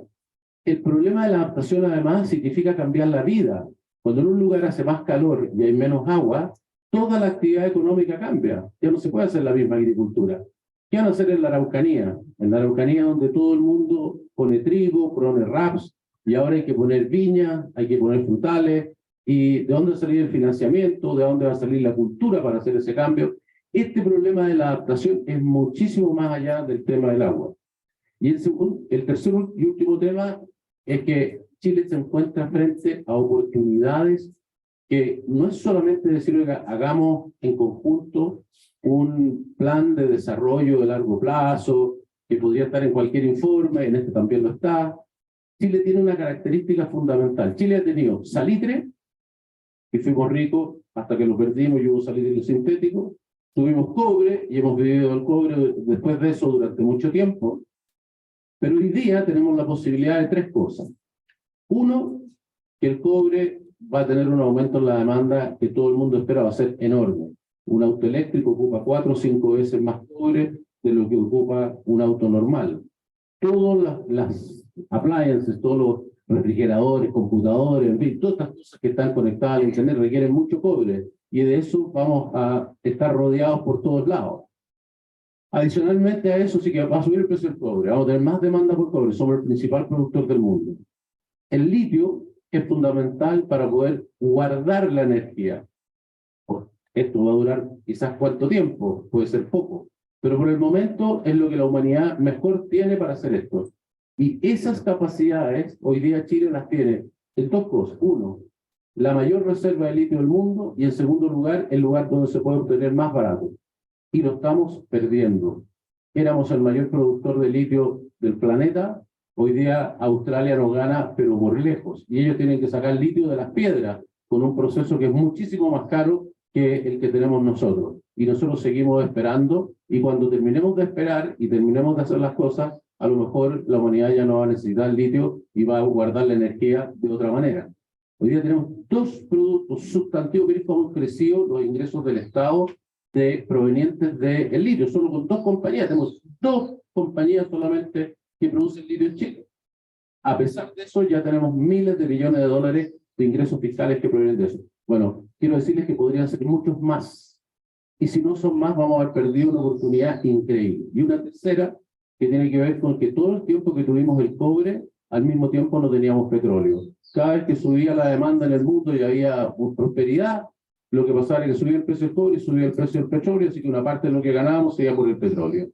El problema de la adaptación, además, significa cambiar la vida. Cuando en un lugar hace más calor y hay menos agua, toda la actividad económica cambia. Ya no se puede hacer la misma agricultura. ¿Qué van a hacer en la Araucanía? En la Araucanía, donde todo el mundo pone trigo, pone raps, y ahora hay que poner viña, hay que poner frutales. ¿Y de dónde va a salir el financiamiento? ¿De dónde va a salir la cultura para hacer ese cambio? Este problema de la adaptación es muchísimo más allá del tema del agua. Y el tercer y último tema es que Chile se encuentra frente a oportunidades que no es solamente decir, oiga, hagamos en conjunto un plan de desarrollo de largo plazo, que podría estar en cualquier informe, en este también lo está. Chile tiene una característica fundamental. Chile ha tenido salitre, y fuimos ricos hasta que lo perdimos y hubo salitre sintético. Tuvimos cobre y hemos vivido el cobre después de eso durante mucho tiempo. Pero hoy día tenemos la posibilidad de tres cosas. Uno, que el cobre va a tener un aumento en la demanda que todo el mundo espera va a ser enorme. Un auto eléctrico ocupa 4 o 5 veces más cobre de lo que ocupa un auto normal. Todas las appliances, todos los refrigeradores, computadores, en fin, todas estas cosas que están conectadas al internet requieren mucho cobre, y de eso vamos a estar rodeados por todos lados. Adicionalmente a eso sí que va a subir el precio del cobre, vamos a tener más demanda por cobre, somos el principal productor del mundo. El litio es fundamental para poder guardar la energía. Esto va a durar quizás cuánto tiempo, puede ser poco, pero por el momento es lo que la humanidad mejor tiene para hacer esto. Y esas capacidades, hoy día Chile las tiene en dos cosas. Uno, la mayor reserva de litio del mundo, y en segundo lugar, el lugar donde se puede obtener más barato. Y lo estamos perdiendo. Éramos el mayor productor de litio del planeta, hoy día Australia nos gana, pero por lejos. Y ellos tienen que sacar litio de las piedras, con un proceso que es muchísimo más caro que el que tenemos nosotros. Y nosotros seguimos esperando, y cuando terminemos de esperar y terminemos de hacer las cosas, a lo mejor la humanidad ya no va a necesitar litio y va a guardar la energía de otra manera. Hoy día tenemos dos productos sustantivos que han crecido los ingresos del Estado provenientes del litio, solo con dos compañías. Tenemos dos compañías solamente que producen litio en Chile. A pesar de eso, ya tenemos miles de millones de dólares de ingresos fiscales que provienen de eso. Bueno, quiero decirles que podrían ser muchos más. Y si no son más, vamos a haber perdido una oportunidad increíble. Y una tercera, que tiene que ver con que todo el tiempo que tuvimos el cobre, al mismo tiempo no teníamos petróleo. Cada vez que subía la demanda en el mundo y había prosperidad, lo que pasaba era que subía el precio del cobre y subía el precio del petróleo, así que una parte de lo que ganábamos se iba por el petróleo.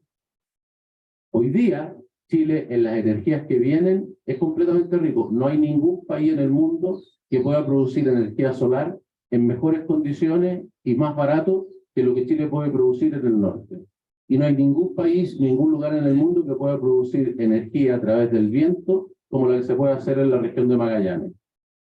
Hoy día, Chile, en las energías que vienen, es completamente rico. No hay ningún país en el mundo que pueda producir energía solar en mejores condiciones y más barato que lo que Chile puede producir en el norte. Y no hay ningún país, ningún lugar en el mundo que pueda producir energía a través del viento como la que se puede hacer en la región de Magallanes.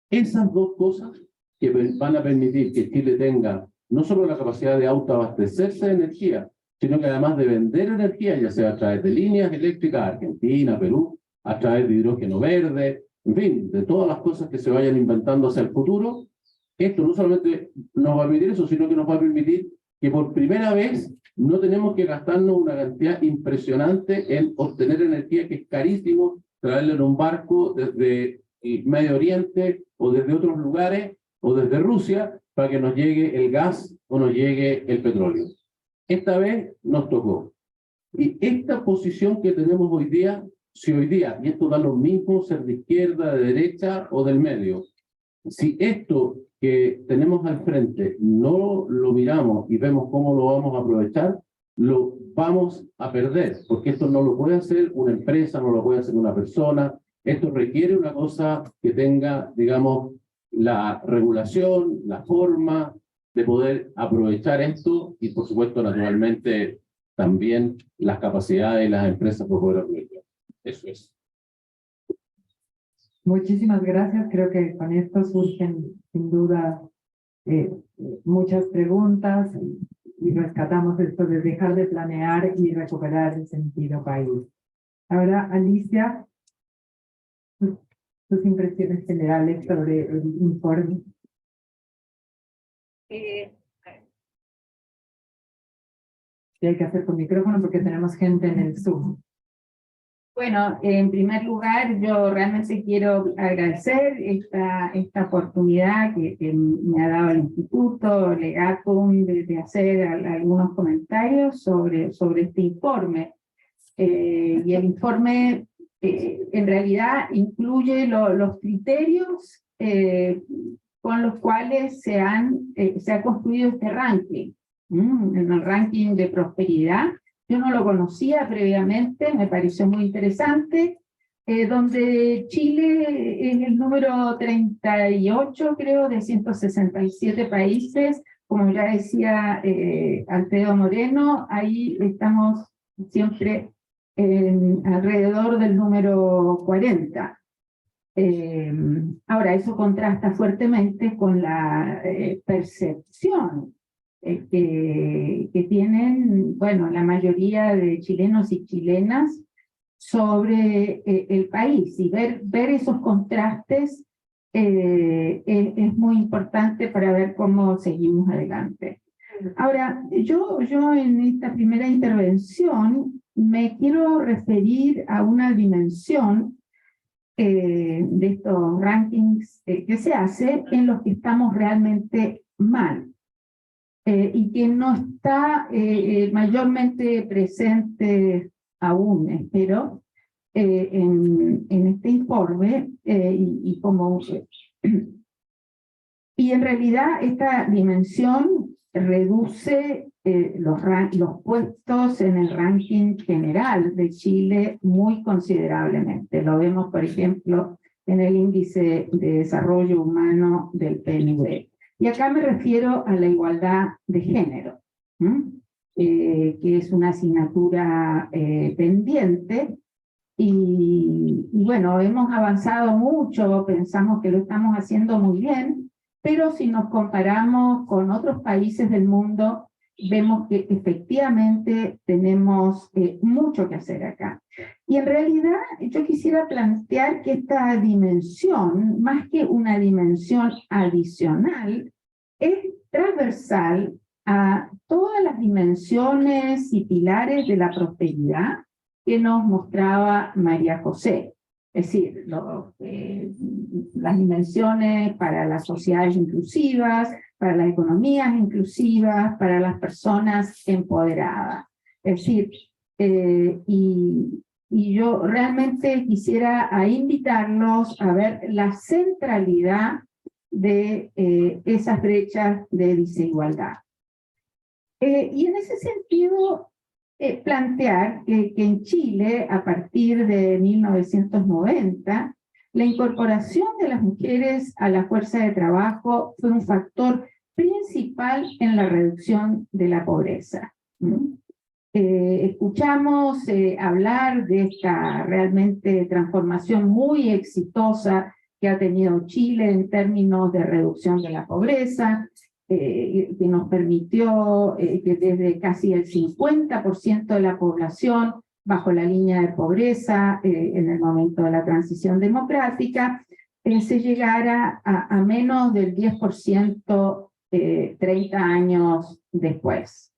Esas dos cosas que van a permitir que Chile tenga no solo la capacidad de autoabastecerse de energía, sino que además de vender energía, ya sea a través de líneas eléctricas a Argentina, Perú, a través de hidrógeno verde, en fin, de todas las cosas que se vayan inventando hacia el futuro, esto no solamente nos va a permitir eso, sino que nos va a permitir que por primera vez no tenemos que gastarnos una cantidad impresionante en obtener energía, que es carísimo, traerla en un barco desde el Medio Oriente o desde otros lugares o desde Rusia para que nos llegue el gas o nos llegue el petróleo. Esta vez nos tocó. Y esta posición que tenemos hoy día, si hoy día, y esto da lo mismo ser de izquierda, de derecha o del medio, si esto que tenemos al frente no lo miramos y vemos cómo lo vamos a aprovechar, lo vamos a perder, porque esto no lo puede hacer una empresa, no lo puede hacer una persona. Esto requiere una cosa que tenga, digamos, la regulación, la forma de poder aprovechar esto y, por supuesto, naturalmente, también las capacidades de las empresas para poder aprovechar. Eso es. Muchísimas gracias. Creo que con esto surgen, sin duda, muchas preguntas y rescatamos esto de dejar de planear y recuperar el sentido país. Ahora, Alicia, tus impresiones generales sobre el informe. Y hay que hacer con micrófono porque tenemos gente en el Zoom. Bueno, en primer lugar, yo realmente quiero agradecer esta oportunidad que me ha dado el Instituto Legatum de hacer algunos comentarios sobre este informe. Y el informe en realidad incluye los criterios con los cuales se ha construido este ranking, en el ranking de prosperidad. Yo no lo conocía previamente, me pareció muy interesante, donde Chile es el número 38, creo, de 167 países. Como ya decía Alfredo Moreno, ahí estamos siempre alrededor del número 40. Ahora, eso contrasta fuertemente con la percepción que tienen, bueno, la mayoría de chilenos y chilenas sobre el país, y ver esos contrastes es muy importante para ver cómo seguimos adelante. Ahora, yo en esta primera intervención me quiero referir a una dimensión de estos rankings que se hace en los que estamos realmente mal. Y que no está mayormente presente aún, espero, en este informe, y en realidad esta dimensión reduce los puestos en el ranking general de Chile muy considerablemente. Lo vemos, por ejemplo, en el índice de desarrollo humano del PNUD. Y acá me refiero a la igualdad de género, que es una asignatura pendiente. Y bueno, hemos avanzado mucho, pensamos que lo estamos haciendo muy bien, pero si nos comparamos con otros países del mundo, vemos que efectivamente tenemos mucho que hacer acá. Y en realidad yo quisiera plantear que esta dimensión, más que una dimensión adicional, es transversal a todas las dimensiones y pilares de la prosperidad que nos mostraba María José. Es decir, las dimensiones para las sociedades inclusivas, para las economías inclusivas, para las personas empoderadas. Es decir, y yo realmente quisiera invitarlos a ver la centralidad de esas brechas de desigualdad. Y en ese sentido, plantear que en Chile, a partir de 1990, la incorporación de las mujeres a la fuerza de trabajo fue un factor principal en la reducción de la pobreza. Escuchamos hablar de esta realmente transformación muy exitosa que ha tenido Chile en términos de reducción de la pobreza, que nos permitió que desde casi el 50% de la población bajo la línea de pobreza en el momento de la transición democrática, se llegara a menos del 10% 30 años después.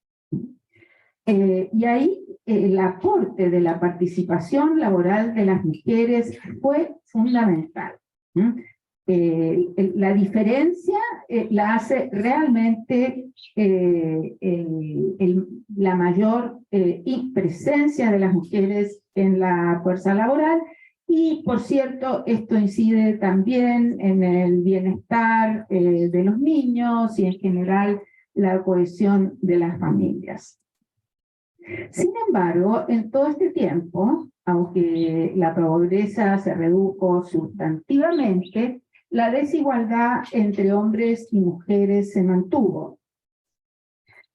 Y ahí el aporte de la participación laboral de las mujeres fue fundamental. La diferencia la hace realmente la mayor presencia de las mujeres en la fuerza laboral, y por cierto esto incide también en el bienestar de los niños y en general la cohesión de las familias. Sin embargo, en todo este tiempo, aunque la pobreza se redujo sustantivamente, la desigualdad entre hombres y mujeres se mantuvo.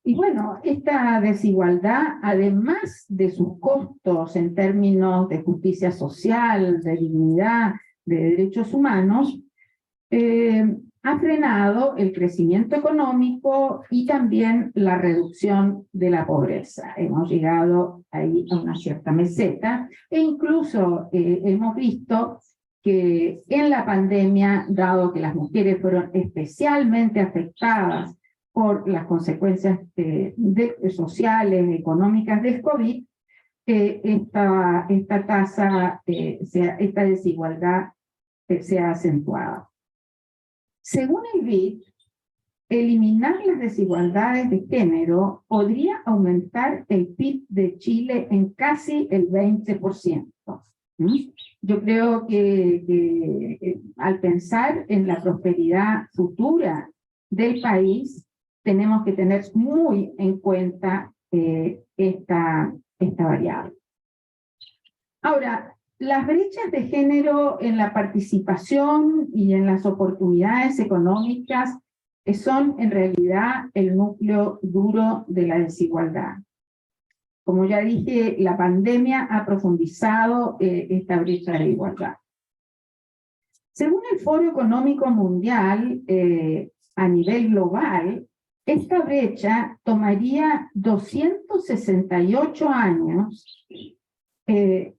Y bueno, esta desigualdad, además de sus costos en términos de justicia social, de dignidad, de derechos humanos, ha frenado el crecimiento económico y también la reducción de la pobreza. Hemos llegado ahí a una cierta meseta e incluso hemos visto que en la pandemia, dado que las mujeres fueron especialmente afectadas por las consecuencias sociales, económicas del COVID, esta tasa, esta desigualdad se ha acentuado. Según el BID, eliminar las desigualdades de género podría aumentar el PIB de Chile en casi el 20%. Yo creo que al pensar en la prosperidad futura del país, tenemos que tener muy en cuenta esta variable. Ahora, las brechas de género en la participación y en las oportunidades económicas son en realidad el núcleo duro de la desigualdad. Como ya dije, la pandemia ha profundizado esta brecha de igualdad. Según el Foro Económico Mundial, a nivel global, esta brecha tomaría 268 años de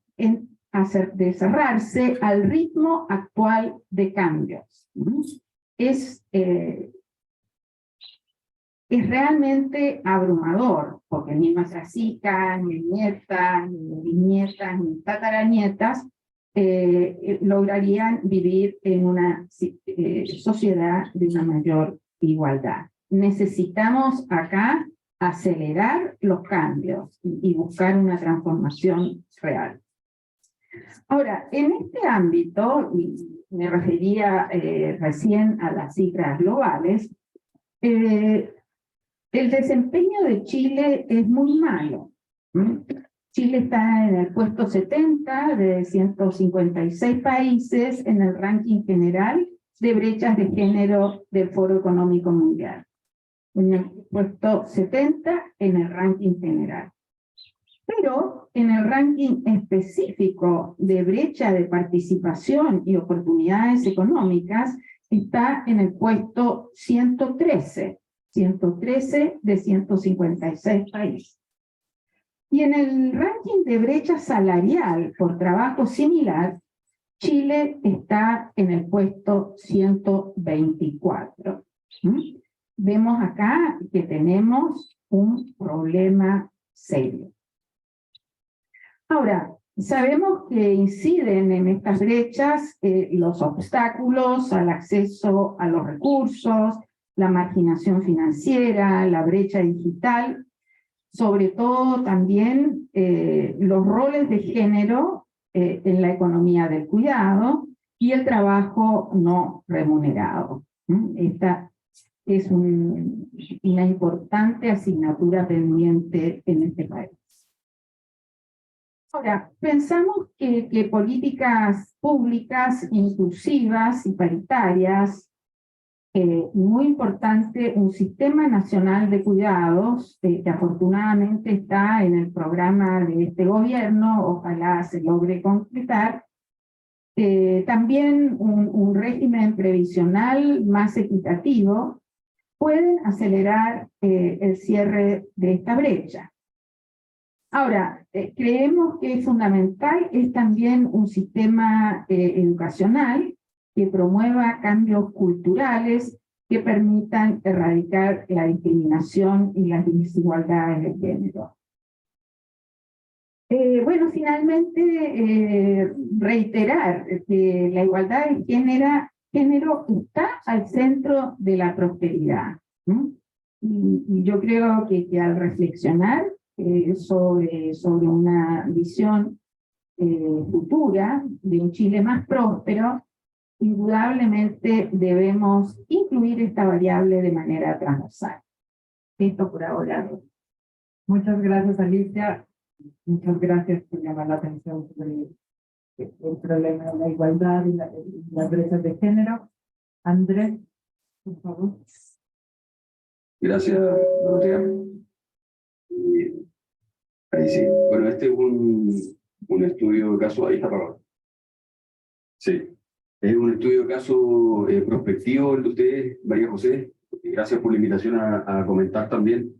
cerrarse al ritmo actual de cambios. Es realmente abrumador, porque ni nuestras hijas, ni nietas, ni bisnietas, ni tataranietas lograrían vivir en una sociedad de una mayor igualdad. Necesitamos acá acelerar los cambios y buscar una transformación real. Ahora, en este ámbito, y me refería recién a las cifras globales, el desempeño de Chile es muy malo. Chile está en el puesto 70 de 156 países en el ranking general de brechas de género del Foro Económico Mundial. En el puesto 70 en el ranking general. Pero en el ranking específico de brecha de participación y oportunidades económicas está en el puesto 113 de 156 países. Y en el ranking de brecha salarial por trabajo similar, Chile está en el puesto 124. Vemos acá que tenemos un problema serio. Ahora, sabemos que inciden en estas brechas los obstáculos al acceso a los recursos, la marginación financiera, la brecha digital, sobre todo también los roles de género en la economía del cuidado y el trabajo no remunerado. Esta es una importante asignatura pendiente en este país. Ahora, pensamos que políticas públicas inclusivas y paritarias, muy importante, un sistema nacional de cuidados, que afortunadamente está en el programa de este gobierno, ojalá se logre concretar, también un régimen previsional más equitativo, pueden acelerar el cierre de esta brecha. Ahora, creemos que es fundamental es también un sistema educacional que promueva cambios culturales que permitan erradicar la discriminación y las desigualdades de género. Bueno, finalmente, reiterar que la igualdad de género está al centro de la prosperidad, ¿no? Y yo creo que al reflexionar sobre una visión futura de un Chile más próspero, indudablemente debemos incluir esta variable de manera transversal. Esto por ahora. Muchas gracias, Alicia. Muchas gracias por llamar la atención sobre el problema de la igualdad y las brechas de género. Andrés, por favor. Gracias, Dorotea. Ahí sí. Bueno, este es un estudio de caso. Ahí está apagado. Sí. Es un estudio de caso prospectivo el de ustedes, María José. Gracias por la invitación a comentar también.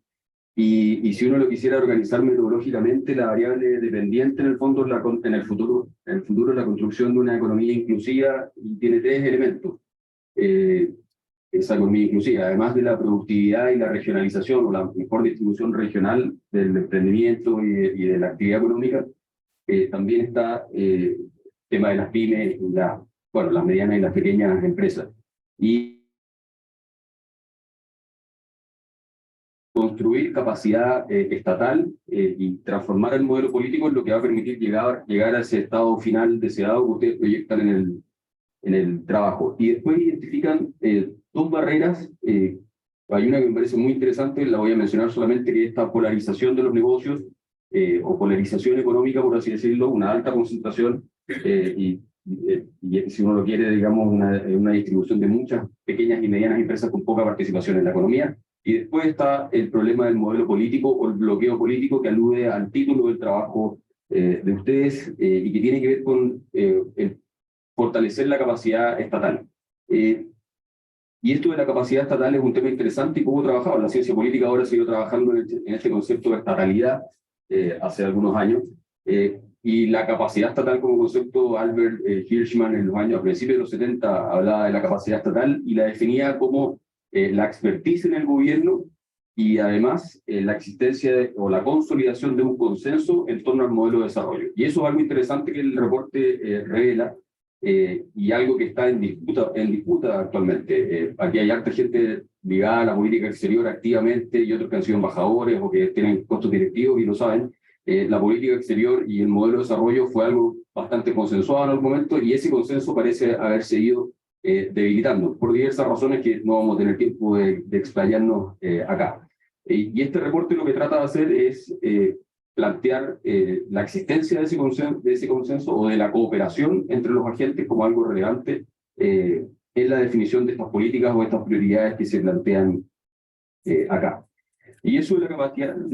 Y si uno lo quisiera organizar metodológicamente, la variable dependiente en el fondo es en el futuro la construcción de una economía inclusiva y tiene tres elementos. Esa economía inclusiva, además de la productividad y la regionalización o la mejor distribución regional del emprendimiento y de la actividad económica, también está el tema de las pymes, las medianas y las pequeñas empresas. Y construir capacidad estatal y transformar el modelo político es lo que va a permitir llegar a ese estado final deseado que ustedes proyectan en el trabajo. Y después identifican dos barreras. Hay una que me parece muy interesante, la voy a mencionar solamente, que es esta polarización de los negocios, o polarización económica, por así decirlo, una alta concentración, y si uno lo quiere, digamos, una distribución de muchas pequeñas y medianas empresas con poca participación en la economía. Y después está el problema del modelo político o el bloqueo político que alude al título del trabajo de ustedes y que tiene que ver con el fortalecer la capacidad estatal. Y esto de la capacidad estatal es un tema interesante y poco trabajado. La ciencia política ahora se ha ido trabajando en este concepto de estatalidad hace algunos años. Y la capacidad estatal como concepto, Albert Hirschman a principios de los 70 hablaba de la capacidad estatal y la definía como la expertise en el gobierno y además la existencia o la consolidación de un consenso en torno al modelo de desarrollo. Y eso es algo interesante que el reporte revela y algo que está en disputa actualmente. Aquí hay harta gente ligada a la política exterior activamente y otros que han sido embajadores o que tienen puestos directivos y lo saben. La política exterior y el modelo de desarrollo fue algo bastante consensuado en algún momento y ese consenso parece haberse ido debilitando por diversas razones que no vamos a tener tiempo de explayarnos acá. Y este reporte lo que trata de hacer es plantear la existencia de ese consenso o de la cooperación entre los agentes como algo relevante en la definición de estas políticas o estas prioridades que se plantean acá. Y eso de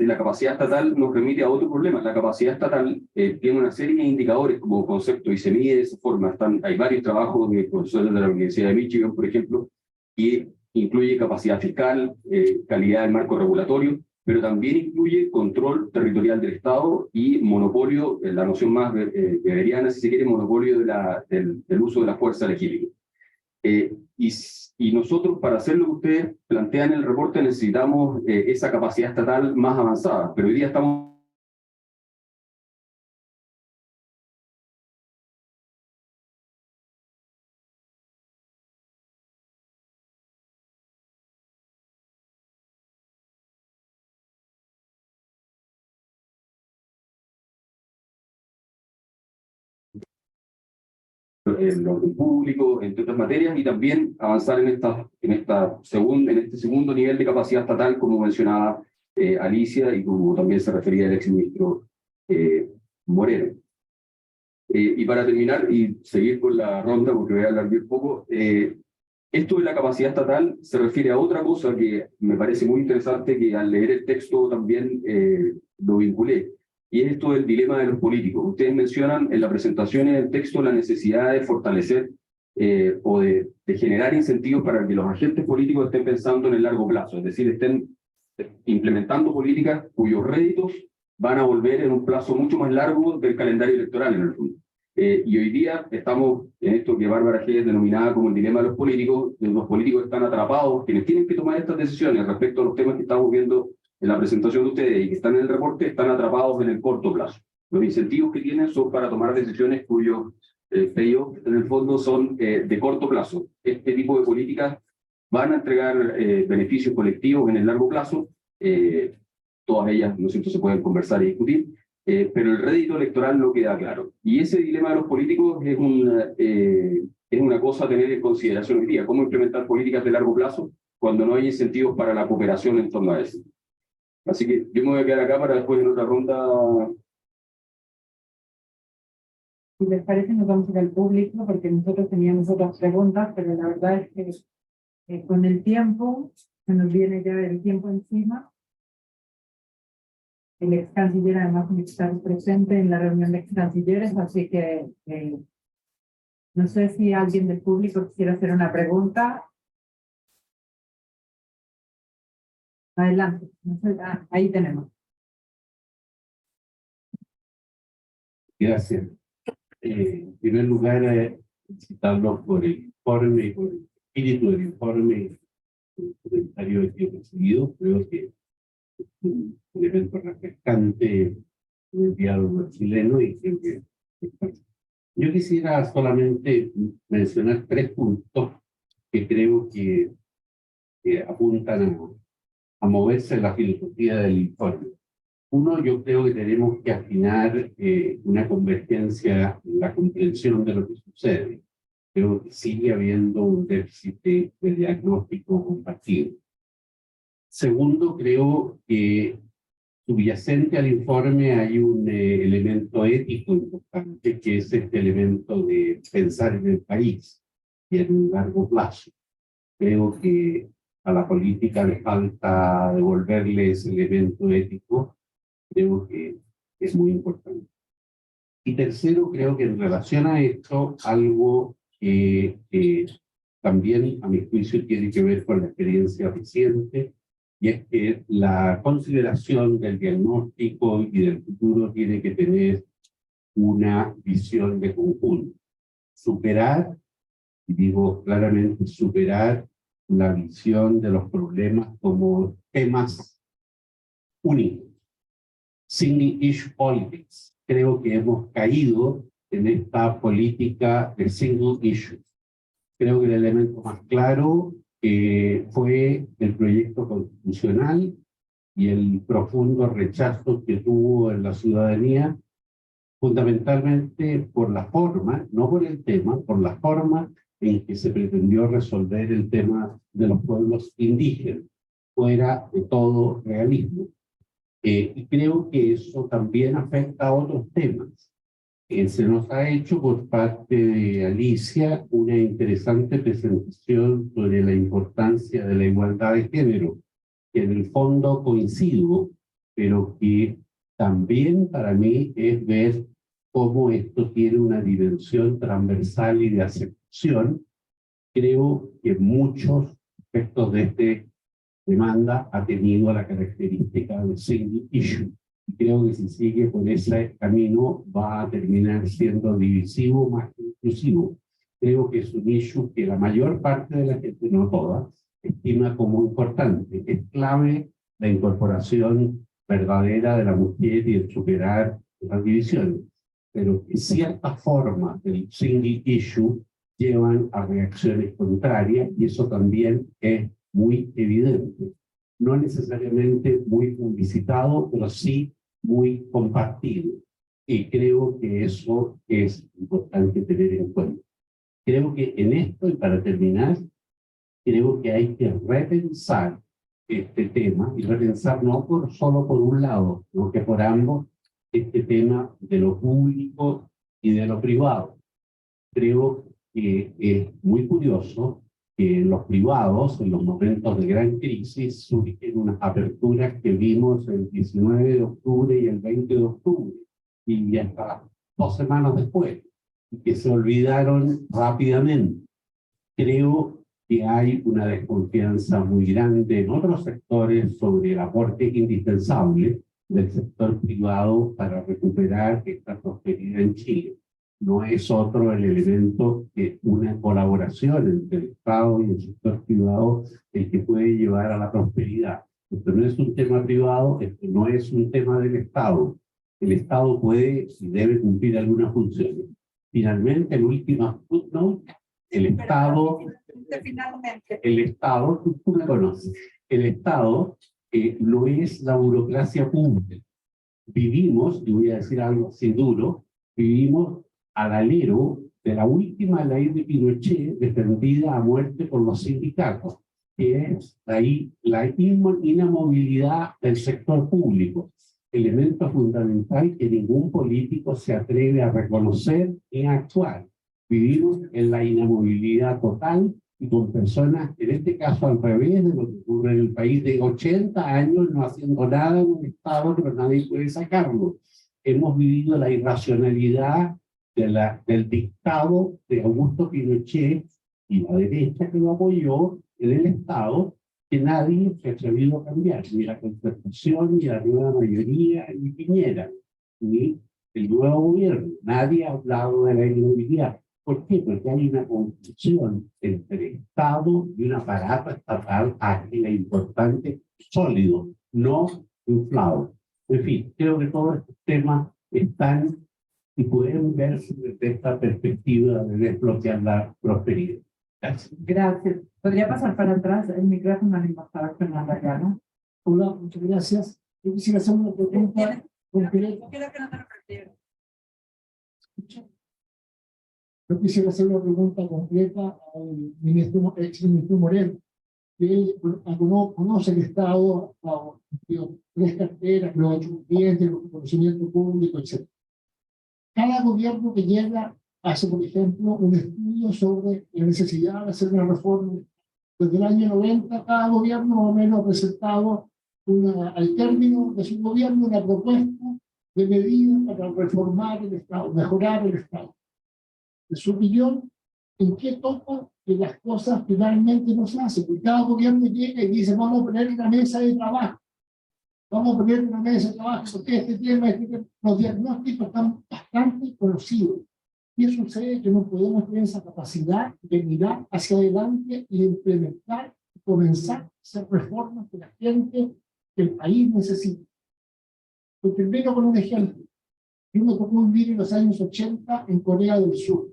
la capacidad estatal nos remite a otro problema. La capacidad estatal tiene una serie de indicadores como concepto y se mide de esa forma. Hay varios trabajos de profesores de la Universidad de Michigan, por ejemplo, que incluye capacidad fiscal, calidad del marco regulatorio, pero también incluye control territorial del Estado y monopolio, la noción más weberiana, si se quiere, monopolio del uso de la fuerza legítima. Y nosotros, para hacer lo que ustedes plantean en el reporte, necesitamos esa capacidad estatal más avanzada, pero hoy día estamos en el orden público, entre otras materias, y también avanzar en este segundo nivel de capacidad estatal, como mencionaba Alicia, y como también se refería el exministro Moreno. Y para terminar y seguir con la ronda, porque voy a hablar bien poco, esto de la capacidad estatal se refiere a otra cosa que me parece muy interesante, que al leer el texto también lo vinculé. Y es esto del dilema de los políticos. Ustedes mencionan en la presentación y en el texto la necesidad de fortalecer o de generar incentivos para que los agentes políticos estén pensando en el largo plazo, es decir, estén implementando políticas cuyos réditos van a volver en un plazo mucho más largo del calendario electoral en el fondo. Y hoy día estamos en esto que Bárbara Hayes denominaba como el dilema de los políticos están atrapados, quienes tienen que tomar estas decisiones respecto a los temas que estamos viendo en la presentación de ustedes y que están en el reporte, están atrapados en el corto plazo. Los incentivos que tienen son para tomar decisiones cuyos payoff en el fondo son de corto plazo. Este tipo de políticas van a entregar beneficios colectivos en el largo plazo, todas ellas, ¿no es cierto?, se pueden conversar y discutir, pero el rédito electoral no queda claro. Y ese dilema de los políticos es una cosa a tener en consideración hoy día, cómo implementar políticas de largo plazo cuando no hay incentivos para la cooperación en torno a eso. Así que yo me voy a quedar acá para después en otra ronda. Si les parece, nos vamos a ir al público, porque nosotros teníamos otras preguntas, pero la verdad es que con el tiempo, se nos viene ya el tiempo encima. El ex canciller además está presente en la reunión de ex cancilleres, así que no sé si alguien del público quisiera hacer una pregunta. Adelante. No sé, ahí tenemos. Gracias. En primer lugar, felicitarlos por el informe, por el espíritu del informe, el comentario que he recibido. Creo que es un elemento refrescante del diálogo chileno y creo que yo quisiera solamente mencionar 3 puntos que creo que apuntan a moverse en la filosofía del informe. Uno, yo creo que tenemos que afinar una convergencia en la comprensión de lo que sucede. Creo que sigue habiendo un déficit de diagnóstico compartido. Segundo, creo que subyacente al informe hay un elemento ético importante, que es este elemento de pensar en el país y en un largo plazo. Creo que a la política le falta devolverle ese elemento ético. Creo que es muy importante. Y tercero, creo que en relación a esto, algo que también, a mi juicio, tiene que ver con la experiencia reciente, y es que la consideración del diagnóstico y del futuro tiene que tener una visión de conjunto. Superar, y digo claramente superar, la visión de los problemas como temas únicos. Single issue politics. Creo que hemos caído en esta política de single issue. Creo que el elemento más claro fue el proyecto constitucional y el profundo rechazo que tuvo en la ciudadanía, fundamentalmente por la forma, no por el tema, por la forma en que se pretendió resolver el tema de los pueblos indígenas, fuera de todo realismo. Y creo que eso también afecta a otros temas. Se nos ha hecho por parte de Alicia una interesante presentación sobre la importancia de la igualdad de género, que en el fondo coincido, pero que también para mí es ver cómo esto tiene una dimensión transversal y de aceptación. Creo que muchos aspectos de esta demanda ha tenido la característica de single issue. Creo que si sigue por ese camino va a terminar siendo divisivo más que inclusivo. Creo que es un issue que la mayor parte de la gente, no toda, estima como importante. Es clave la incorporación verdadera de la mujer y el superar las divisiones. Pero que ciertas formas del single issue llevan a reacciones contrarias y eso también es muy evidente. No necesariamente muy publicitado, pero sí muy compartido. Y creo que eso es importante tener en cuenta. Creo que en esto, y para terminar, creo que hay que repensar este tema, y repensar no solo por un lado, sino que por ambos, este tema de lo público y de lo privado. Creo que es muy curioso que los privados, en los momentos de gran crisis, surgen unas aperturas que vimos el 19 de octubre y el 20 de octubre, y hasta 2 semanas después, y que se olvidaron rápidamente. Creo que hay una desconfianza muy grande en otros sectores sobre el aporte indispensable del sector privado para recuperar esta prosperidad en Chile. No es otro el elemento que una colaboración entre el Estado y el sector privado el que puede llevar a la prosperidad. Esto no es un tema privado, esto no es un tema del Estado. El Estado puede y debe cumplir algunas funciones. Finalmente, el último footnote, el Estado, tú me conoces, el Estado no es la burocracia pública. Vivimos, y voy a decir algo así duro, vivimos al alero de la última ley de Pinochet defendida a muerte por los sindicatos, que es la inamovilidad del sector público, elemento fundamental que ningún político se atreve a reconocer ni a actuar. Vivimos en la inamovilidad total y con personas, en este caso al revés de lo que ocurre en el país, de 80 años no haciendo nada en un Estado, pero nadie puede sacarlo. Hemos vivido la irracionalidad del dictado de Augusto Pinochet y la derecha que lo apoyó en el Estado, que nadie se ha atrevido a cambiar, ni la Concertación, ni la nueva mayoría, ni Piñera, ni el nuevo gobierno. Nadie ha hablado de la inmovilidad. ¿Por qué? Porque hay una confusión entre el Estado y un aparato estatal ágil e importante, sólido, no inflado. En fin, creo que todos estos temas están y pueden verse desde esta perspectiva de desbloquear la prosperidad. Gracias. Gracias. ¿Podría pasar para atrás el micrófono al embajador Fernando Ayala? Hola, muchas gracias. Yo quisiera hacer una pregunta concreta. Yo quisiera hacer una pregunta concreta al exministro Moreno, que él conoce el Estado, tres carteras, lo ha hecho clientes, los conocimientos públicos, etc. Cada gobierno que llega hace, por ejemplo, un estudio sobre la necesidad de hacer una reforma. Desde el año 90, cada gobierno más o menos ha presentado al término de su gobierno una propuesta de medidas para reformar el Estado, mejorar el Estado. En su opinión, ¿en qué toca que las cosas finalmente no se hacen? Porque cada gobierno llega y dice, vamos a poner una mesa de trabajo. Vamos a poner una mesa de trabajo porque este tema, los diagnósticos están bastante conocidos. Y eso sucede que no podemos tener esa capacidad de mirar hacia adelante y implementar, comenzar a hacer reformas que la gente, que el país necesita. Lo primero con un ejemplo. Yo me tocó vivir en los años 80 en Corea del Sur.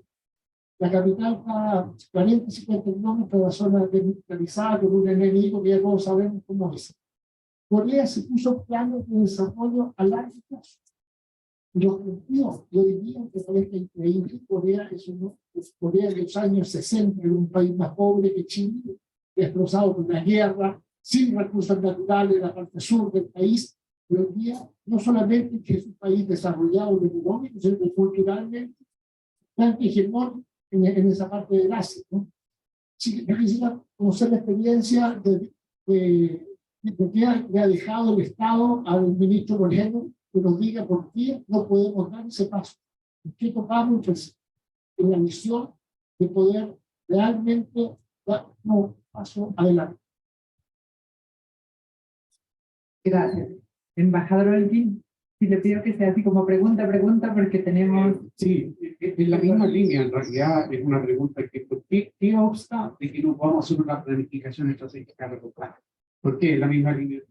La capital está a 40, 50 kilómetros de la zona demilitarizada con un enemigo que ya todos sabemos cómo es. Corea se puso planes de desarrollo a largo plazo. Lo cumplió. Yo diría que parece increíble. Corea Corea de los años 60 era un país más pobre que Chile, destrozado por la guerra, sin recursos naturales en la parte sur del país. Pero hoy día, no solamente que es un país desarrollado económico, sino que culturalmente, tan hegemónico en esa parte del Asia, ¿no? Sí, yo quisiera conocer la experiencia de qué ha dejado el Estado al ministro Moreno, que nos diga por qué no podemos dar ese paso. ¿Qué tocamos pues, en la misión de poder realmente dar un paso adelante? Gracias. Embajador Holguín, si le pido que sea así como pregunta, porque tenemos... Sí, en la misma línea, en realidad es una pregunta que ¿por qué obsta de que no podamos hacer una planificación estratégica a largo plazo? ¿Por qué en la misma línea?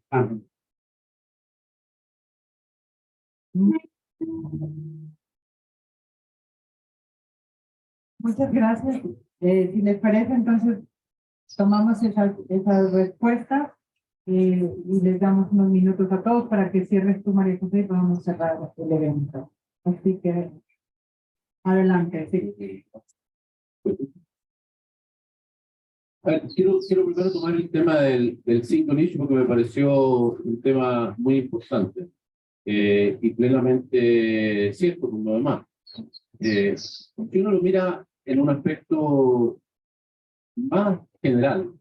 Muchas gracias. Si les parece, entonces tomamos esa respuesta y les damos unos minutos a todos para que cierres tú, María José, y podamos cerrar el evento. Así que, adelante. Sí. A ver, quiero primero tomar el tema del single issue porque me pareció un tema muy importante y plenamente cierto por lo demás. Si uno lo mira en un aspecto más general,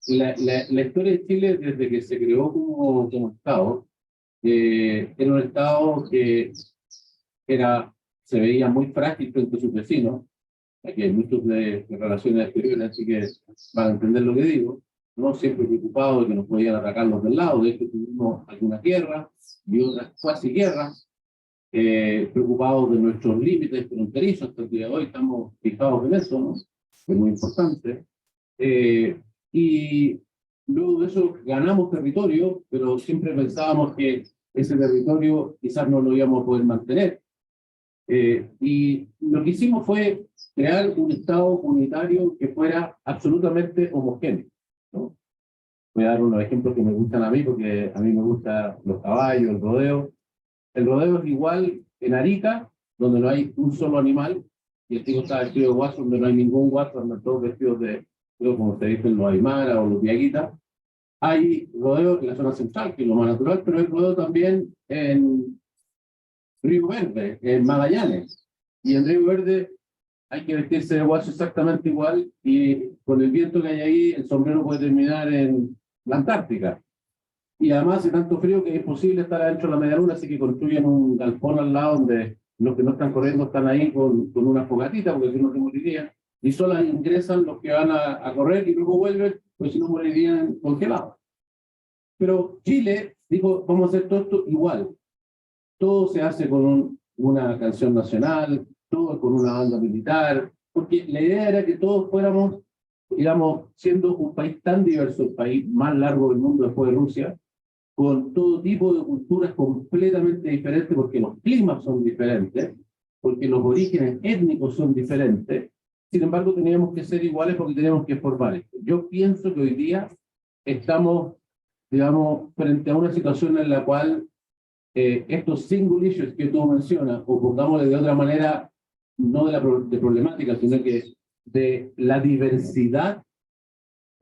la historia de Chile desde que se creó como Estado, era un Estado que se veía muy frágil frente a sus vecinos. Aquí hay muchos de relaciones exteriores, así que van a entender lo que digo. ¿no? Siempre preocupados de que nos podían atacar los del lado. De hecho, tuvimos alguna guerra y otras cuasi guerras, preocupados de nuestros límites fronterizos. Hasta el día de hoy estamos fijados en eso, ¿no? Es muy importante. Y luego de eso ganamos territorio, pero siempre pensábamos que ese territorio quizás no lo íbamos a poder mantener. Y lo que hicimos fue crear un Estado unitario que fuera absolutamente homogéneo, ¿no? Voy a dar unos ejemplos que me gustan a mí, porque a mí me gustan los caballos, el rodeo. El rodeo es igual en Arica, donde no hay un solo animal, y el tipo está vestido de guaso, donde no hay ningún guaso, andan todos vestidos de, como se dicen, los aymaras o los viaguitas. Hay rodeo en la zona central, que es lo más natural, pero hay rodeo también en Río Verde, en Magallanes. Y en Río Verde hay que vestirse de guaso exactamente igual, y con el viento que hay ahí, el sombrero puede terminar en la Antártica. Y además hace tanto frío que es imposible estar adentro de la media luna, así que construyen un galpón al lado donde los que no están corriendo están ahí con una fogatita, porque si no se morirían, y solo ingresan los que van a correr y luego vuelven, pues si no morirían congelados. Pero Chile dijo, vamos a hacer todo esto igual. Todo se hace con una canción nacional, todo con una banda militar, porque la idea era que todos fuéramos, digamos, siendo un país tan diverso, el país más largo del mundo después de Rusia, con todo tipo de culturas completamente diferentes, porque los climas son diferentes, porque los orígenes étnicos son diferentes. Sin embargo, teníamos que ser iguales porque teníamos que formar esto. Yo pienso que hoy día estamos, digamos, frente a una situación en la cual estos single issues que tú mencionas, o pongámosle de otra manera, no de problemática, sino que de la diversidad,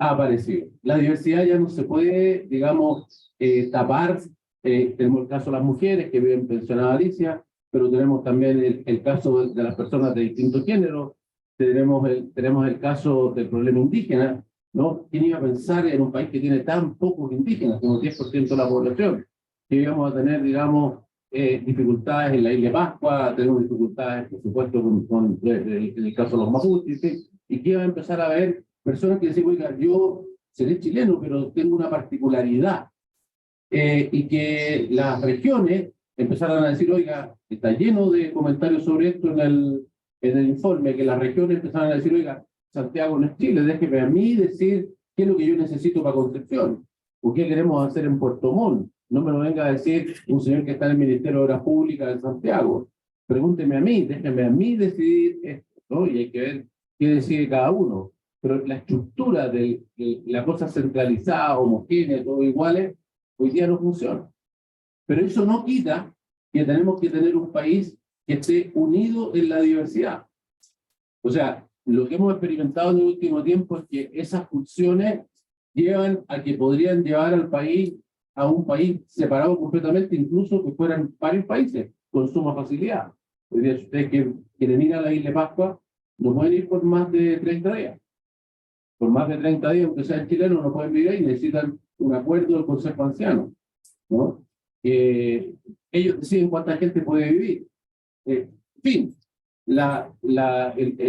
ha aparecido. La diversidad ya no se puede, digamos, tapar. Tenemos el caso de las mujeres que viven pensionadas Alicia, pero tenemos también el caso de las personas de distintos géneros, tenemos el caso del problema indígena, ¿no? ¿Quién iba a pensar en un país que tiene tan pocos indígenas, como 10% de la población, que íbamos a tener, digamos, dificultades en la isla de Pascua, tenemos dificultades, por supuesto, en el caso de los mapuches, ¿sí? Y que iba a empezar a ver personas que decían, oiga, yo seré chileno, pero tengo una particularidad. Y que las regiones empezaran a decir, oiga, está lleno de comentarios sobre esto en el informe, que las regiones empezaran a decir, oiga, Santiago no es Chile, déjeme a mí decir qué es lo que yo necesito para Concepción, o qué queremos hacer en Puerto Montt. No me lo venga a decir un señor que está en el Ministerio de Obras Públicas de Santiago. Pregúnteme a mí, déjeme a mí decidir esto, ¿no? Y hay que ver qué decide cada uno. Pero la estructura de la cosa centralizada, homogénea, todo iguales, hoy día no funciona. Pero eso no quita que tenemos que tener un país que esté unido en la diversidad. O sea, lo que hemos experimentado en el último tiempo es que esas funciones llevan a que podrían llevar al país a un país separado completamente, incluso que fueran varios países, con suma facilidad. Hoy día, si ustedes quieren ir a la isla de Pascua, no pueden ir por más de 30 días. Por más de 30 días, aunque sean chilenos, no pueden vivir ahí, necesitan un acuerdo del Consejo Anciano, ¿no? Ellos deciden cuánta gente puede vivir. En fin, la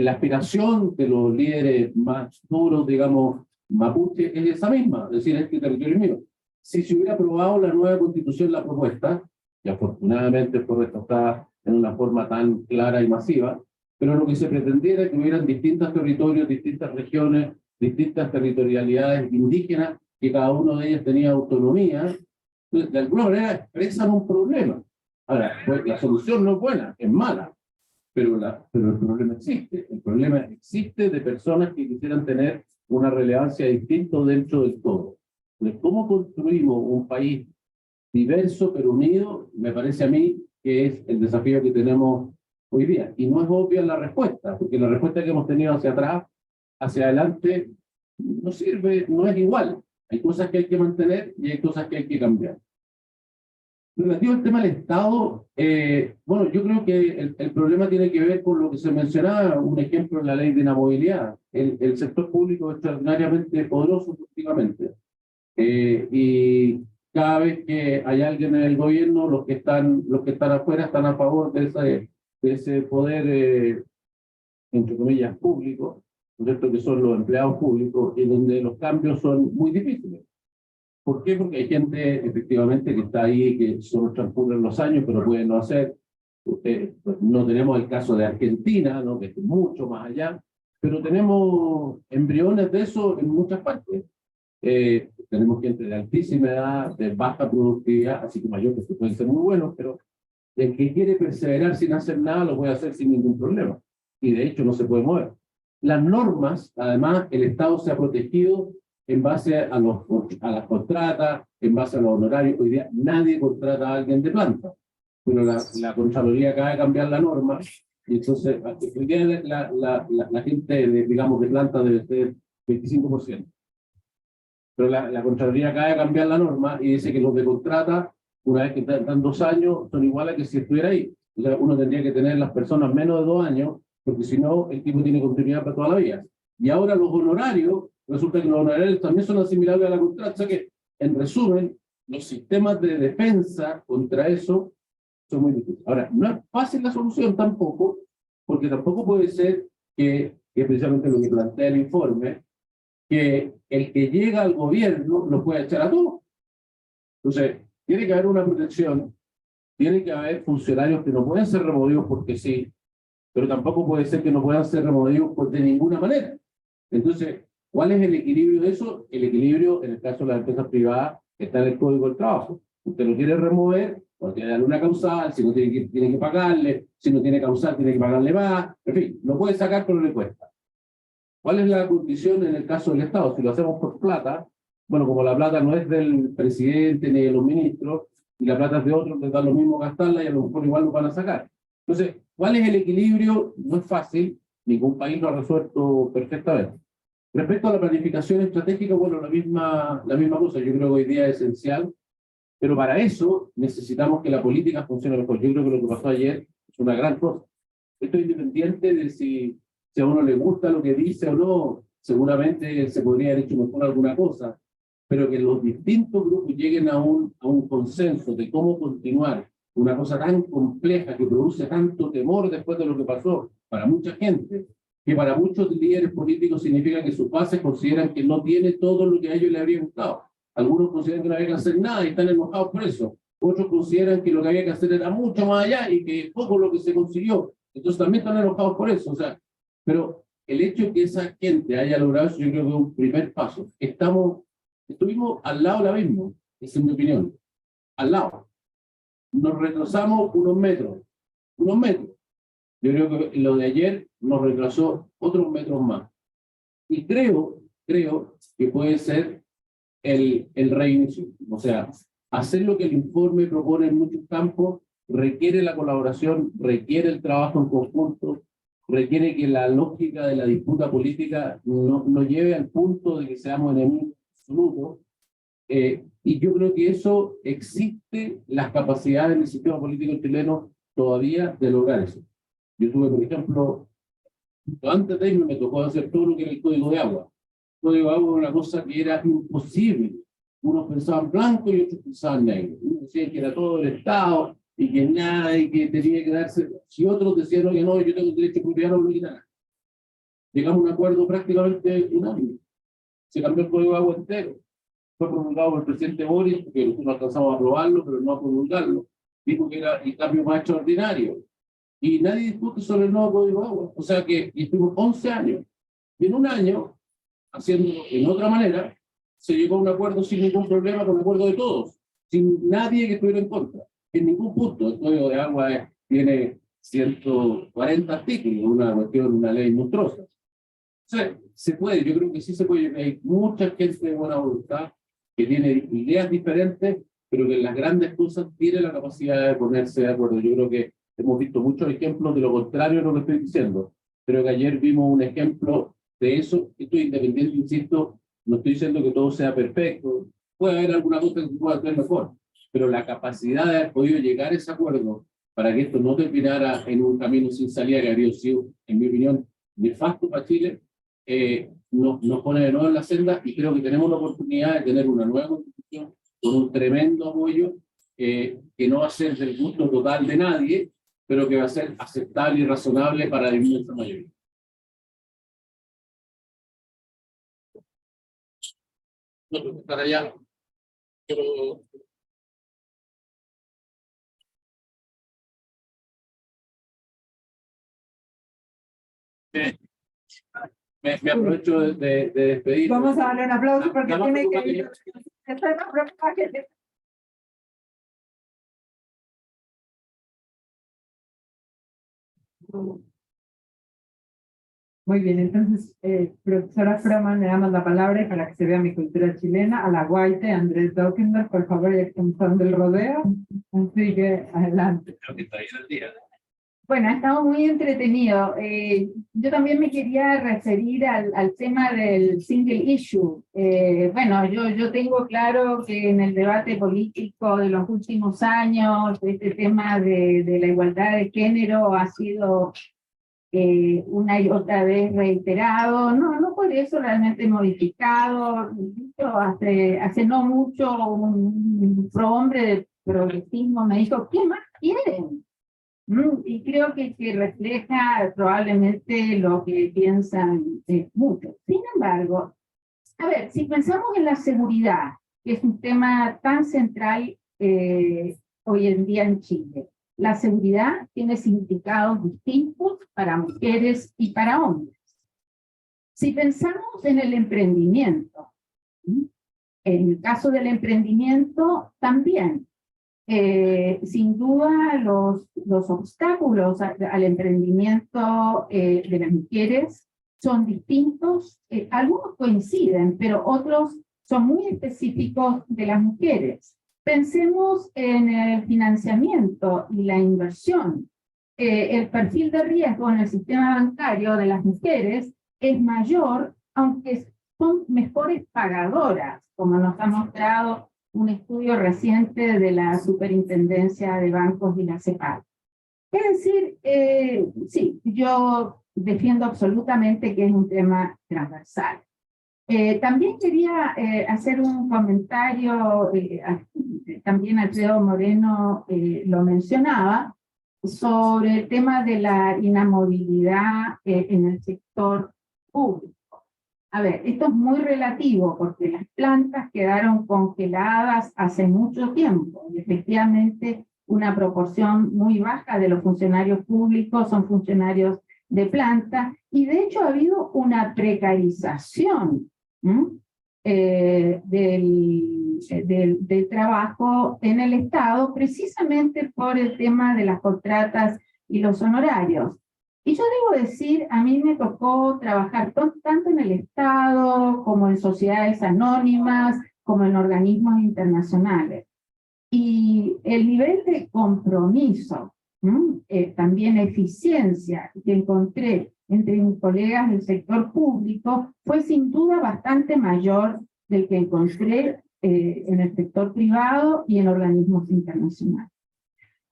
aspiración de los líderes más duros, digamos, mapuche, es esa misma, es decir, este territorio es mío. Si se hubiera aprobado la nueva constitución, la propuesta, y afortunadamente por esto está en una forma tan clara y masiva, pero lo que se pretendía era que hubieran distintos territorios, distintas regiones, distintas territorialidades indígenas, que cada uno de ellas tenía autonomía. Entonces, de alguna manera expresan un problema. Ahora, pues, la solución no es buena, es mala, pero el problema existe. El problema existe de personas que quisieran tener una relevancia distinta dentro del todo. Entonces, ¿cómo construimos un país diverso pero unido? Me parece a mí que es el desafío que tenemos hoy día. Y no es obvia la respuesta, porque la respuesta que hemos tenido hacia atrás, hacia adelante, no sirve, no es igual. Hay cosas que hay que mantener y hay cosas que hay que cambiar. Relativo al tema del Estado, bueno, yo creo que el problema tiene que ver con lo que se mencionaba, un ejemplo en la ley de inamovilidad. El sector público es extraordinariamente poderoso políticamente. Y cada vez que hay alguien en el gobierno, los que están afuera están a favor de ese poder, entre comillas, público, ¿no es cierto?, que son los empleados públicos, y donde los cambios son muy difíciles. ¿Por qué? Porque hay gente, efectivamente, que está ahí, que solo transcurren los años, pero pueden no hacer. No tenemos el caso de Argentina, ¿no?, que es mucho más allá, pero tenemos embriones de eso en muchas partes. Tenemos gente de altísima edad, de baja productividad, así como mayores que pueden ser muy buenos, pero el que quiere perseverar sin hacer nada lo puede hacer sin ningún problema. Y de hecho no se puede mover. Las normas, además, el Estado se ha protegido en base a las contratas, en base a los honorarios. Hoy día nadie contrata a alguien de planta, pero la Contraloría acaba de cambiar la norma, y entonces hoy día la gente, digamos, de planta debe ser 25%. Pero la Contraloría acaba de cambiar la norma y dice que los de contrata, una vez que están 2 años, son iguales que si estuviera ahí. O sea, uno tendría que tener las personas menos de 2 años, porque si no, el tipo tiene continuidad para toda la vida. Y ahora los honorarios, resulta que los honorarios también son asimilables a la contrata. O sea que, en resumen, los sistemas de defensa contra eso son muy difíciles. Ahora, no es fácil la solución tampoco, porque tampoco puede ser que es precisamente lo que plantea el informe, que el que llega al gobierno lo pueda echar a todos. Entonces, tiene que haber una protección, tiene que haber funcionarios que no pueden ser removidos porque sí, pero tampoco puede ser que no puedan ser removidos de ninguna manera. Entonces, ¿cuál es el equilibrio de eso? El equilibrio, en el caso de las empresas privadas, está en el Código del Trabajo. Usted lo quiere remover, o tiene que darle una causal, si no tiene que pagarle, si no tiene causal, tiene que pagarle más, en fin, lo puede sacar, pero le cuesta. ¿Cuál es la condición en el caso del Estado? Si lo hacemos por plata, bueno, como la plata no es del presidente ni de los ministros, y la plata es de otros, les da lo mismo gastarla y a lo mejor igual lo van a sacar. Entonces, ¿cuál es el equilibrio? No es fácil, ningún país lo ha resuelto perfectamente. Respecto a la planificación estratégica, bueno, la misma cosa, yo creo que hoy día es esencial, pero para eso necesitamos que la política funcione mejor. Yo creo que lo que pasó ayer es una gran cosa. Esto es independiente de si a uno le gusta lo que dice o no, seguramente se podría haber hecho mejor alguna cosa, pero que los distintos grupos lleguen a un consenso de cómo continuar una cosa tan compleja que produce tanto temor después de lo que pasó para mucha gente, que para muchos líderes políticos significa que sus bases consideran que no tiene todo lo que a ellos les habría gustado. Algunos consideran que no había que hacer nada y están enojados por eso. Otros consideran que lo que había que hacer era mucho más allá y que poco lo que se consiguió. Entonces también están enojados por eso. O sea, pero el hecho de que esa gente haya logrado eso, yo creo que es un primer paso. Estuvimos al lado del abismo, esa es mi opinión. Al lado. Nos retrasamos unos metros. Yo creo que lo de ayer nos retrasó otros metros más. Y creo que puede ser el reinicio. O sea, hacer lo que el informe propone en muchos campos requiere la colaboración, requiere el trabajo en conjunto, requiere que la lógica de la disputa política no lleve al punto de que seamos enemigos absolutos. Y yo creo que eso existe las capacidades del sistema político chileno todavía de lograr eso. Yo tuve, por ejemplo, antes de irme me tocó hacer todo lo que era el código de agua. El código de agua era una cosa que era imposible. Unos pensaban blanco y otros pensaban negro. Unos decían que era todo el Estado y que nada, y que tenía que darse. Si otros decían, oye, no, yo tengo derecho a propiedad, no lo quitan. Llegamos a un acuerdo prácticamente unánime. Se cambió el código de agua entero. Fue promulgado por el presidente Boris, porque nosotros no alcanzamos a aprobarlo, pero no a promulgarlo. Dijo que era el cambio más extraordinario. Y nadie discute sobre el nuevo código de agua. O sea que estuvimos 11 años. Y en un año, haciéndolo en otra manera, se llegó a un acuerdo sin ningún problema, con acuerdo de todos, sin nadie que estuviera en contra. En ningún punto. El código de agua tiene 140 artículos, una ley monstruosa. O sea, se puede, yo creo que sí se puede. Hay mucha gente de buena voluntad que tiene ideas diferentes, pero que en las grandes cosas tiene la capacidad de ponerse de acuerdo. Yo creo que hemos visto muchos ejemplos de lo contrario de lo que estoy diciendo. Creo que ayer vimos un ejemplo de eso. Esto es independiente, insisto, no estoy diciendo que todo sea perfecto. Puede haber alguna cosa que se pueda hacer mejor, pero la capacidad de haber podido llegar a ese acuerdo para que esto no terminara en un camino sin salida, que habría sido, en mi opinión, nefasto para Chile, nos pone de nuevo en la senda, y creo que tenemos la oportunidad de tener una nueva constitución con un tremendo apoyo que no va a ser del gusto total de nadie, pero que va a ser aceptable y razonable para la inmensa mayoría. No, para allá. Pero... Me aprovecho de despedir. Vamos a darle un aplauso porque Nada más tiene preocupa que ir. Esta es la próxima que- Muy bien, entonces, profesora Froman, le damos la palabra y para que se vea mi cultura chilena, a la Guaite, Andrés Dockendorf, por favor, y extensión del rodeo. Así que, adelante. Creo que está bien el día. Bueno, ha estado muy entretenido. Yo también me quería referir al tema del single issue. Bueno, yo tengo claro que en el debate político de los últimos años, este tema de la igualdad de género ha sido una y otra vez reiterado, no por eso realmente modificado. Hace no mucho un hombre de progresismo me dijo, ¿qué más quieren? Y creo que refleja probablemente lo que piensan muchos. Sin embargo, a ver, si pensamos en la seguridad, que es un tema tan central hoy en día en Chile, la seguridad tiene significados distintos para mujeres y para hombres. Si pensamos en el emprendimiento, en el caso del emprendimiento también, sin duda los obstáculos al emprendimiento de las mujeres son distintos, algunos coinciden, pero otros son muy específicos de las mujeres. Pensemos en el financiamiento y la inversión. El perfil de riesgo en el sistema bancario de las mujeres es mayor, aunque son mejores pagadoras, como nos ha mostrado un estudio reciente de la Superintendencia de Bancos y la CEPAL. Es decir, sí, yo defiendo absolutamente que es un tema transversal. También quería hacer un comentario, también Alfredo Moreno lo mencionaba, sobre el tema de la inamovilidad en el sector público. A ver, esto es muy relativo porque las plantas quedaron congeladas hace mucho tiempo y efectivamente una proporción muy baja de los funcionarios públicos son funcionarios de planta y de hecho ha habido una precarización del trabajo en el Estado precisamente por el tema de las contratas y los honorarios. Y yo debo decir, a mí me tocó trabajar tanto en el Estado como en sociedades anónimas, como en organismos internacionales. Y el nivel de compromiso, también eficiencia que encontré entre mis colegas del sector público fue sin duda bastante mayor del que encontré en el sector privado y en organismos internacionales.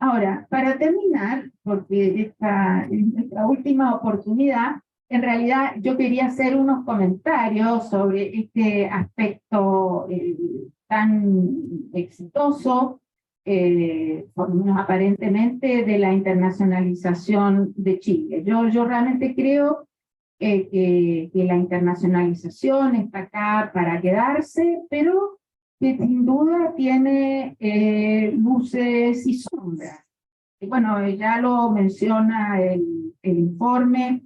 Ahora, para terminar, porque esta es nuestra última oportunidad, en realidad yo quería hacer unos comentarios sobre este aspecto tan exitoso, por lo menos aparentemente, de la internacionalización de Chile. Yo realmente creo que la internacionalización está acá para quedarse, pero que sin duda tiene luces y sombras. Y bueno, ya lo menciona el informe,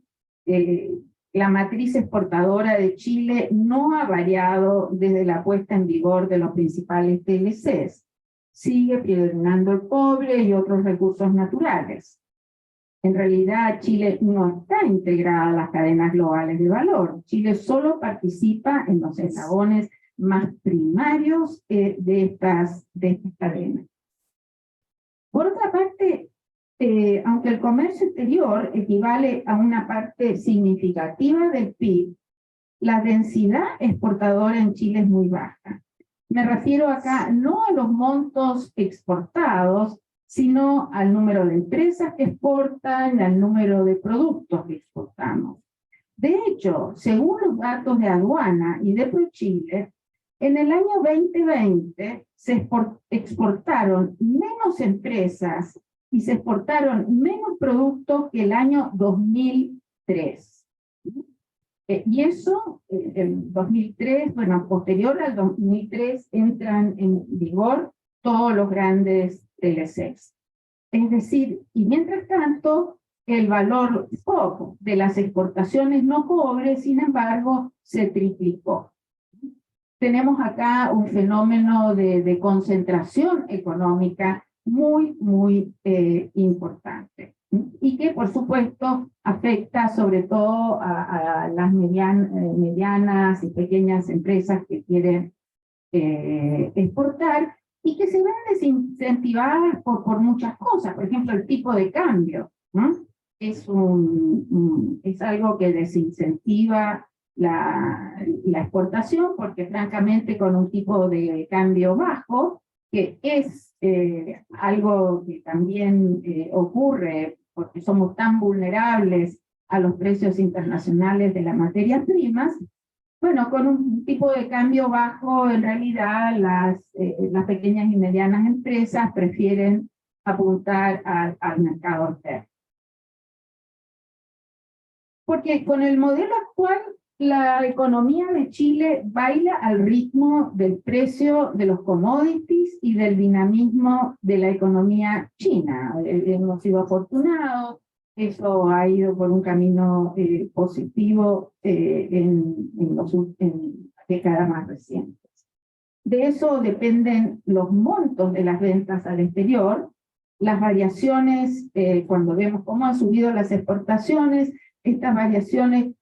la matriz exportadora de Chile no ha variado desde la puesta en vigor de los principales TLCs. Sigue predominando el cobre y otros recursos naturales. En realidad, Chile no está integrada a las cadenas globales de valor. Chile solo participa en los eslabones más primarios de estas cadenas. Por otra parte, aunque el comercio exterior equivale a una parte significativa del PIB, la densidad exportadora en Chile es muy baja. Me refiero acá no a los montos exportados, sino al número de empresas que exportan, al número de productos que exportamos. De hecho, según los datos de aduana y de ProChile, en el año 2020 se exportaron menos empresas y se exportaron menos productos que el año 2003. Y eso, en 2003, bueno, posterior al 2003, entran en vigor todos los grandes TLCs. Es decir, y mientras tanto, el valor FOB de las exportaciones no cobre, sin embargo, se triplicó. Tenemos acá un fenómeno de concentración económica muy, muy importante. Y que, por supuesto, afecta sobre todo a las medianas y pequeñas empresas que quieren exportar y que se ven desincentivadas por muchas cosas. Por ejemplo, el tipo de cambio, ¿no? Es algo que desincentiva la exportación, porque francamente con un tipo de cambio bajo, que es algo que también ocurre porque somos tan vulnerables a los precios internacionales de las materias primas, bueno, con un tipo de cambio bajo, en realidad las pequeñas y medianas empresas prefieren apuntar al mercado externo. Porque con el modelo actual, la economía de Chile baila al ritmo del precio de los commodities y del dinamismo de la economía china. Hemos sido afortunados, eso ha ido por un camino positivo en décadas más recientes. De eso dependen los montos de las ventas al exterior, las variaciones, cuando vemos cómo han subido las exportaciones, estas variaciones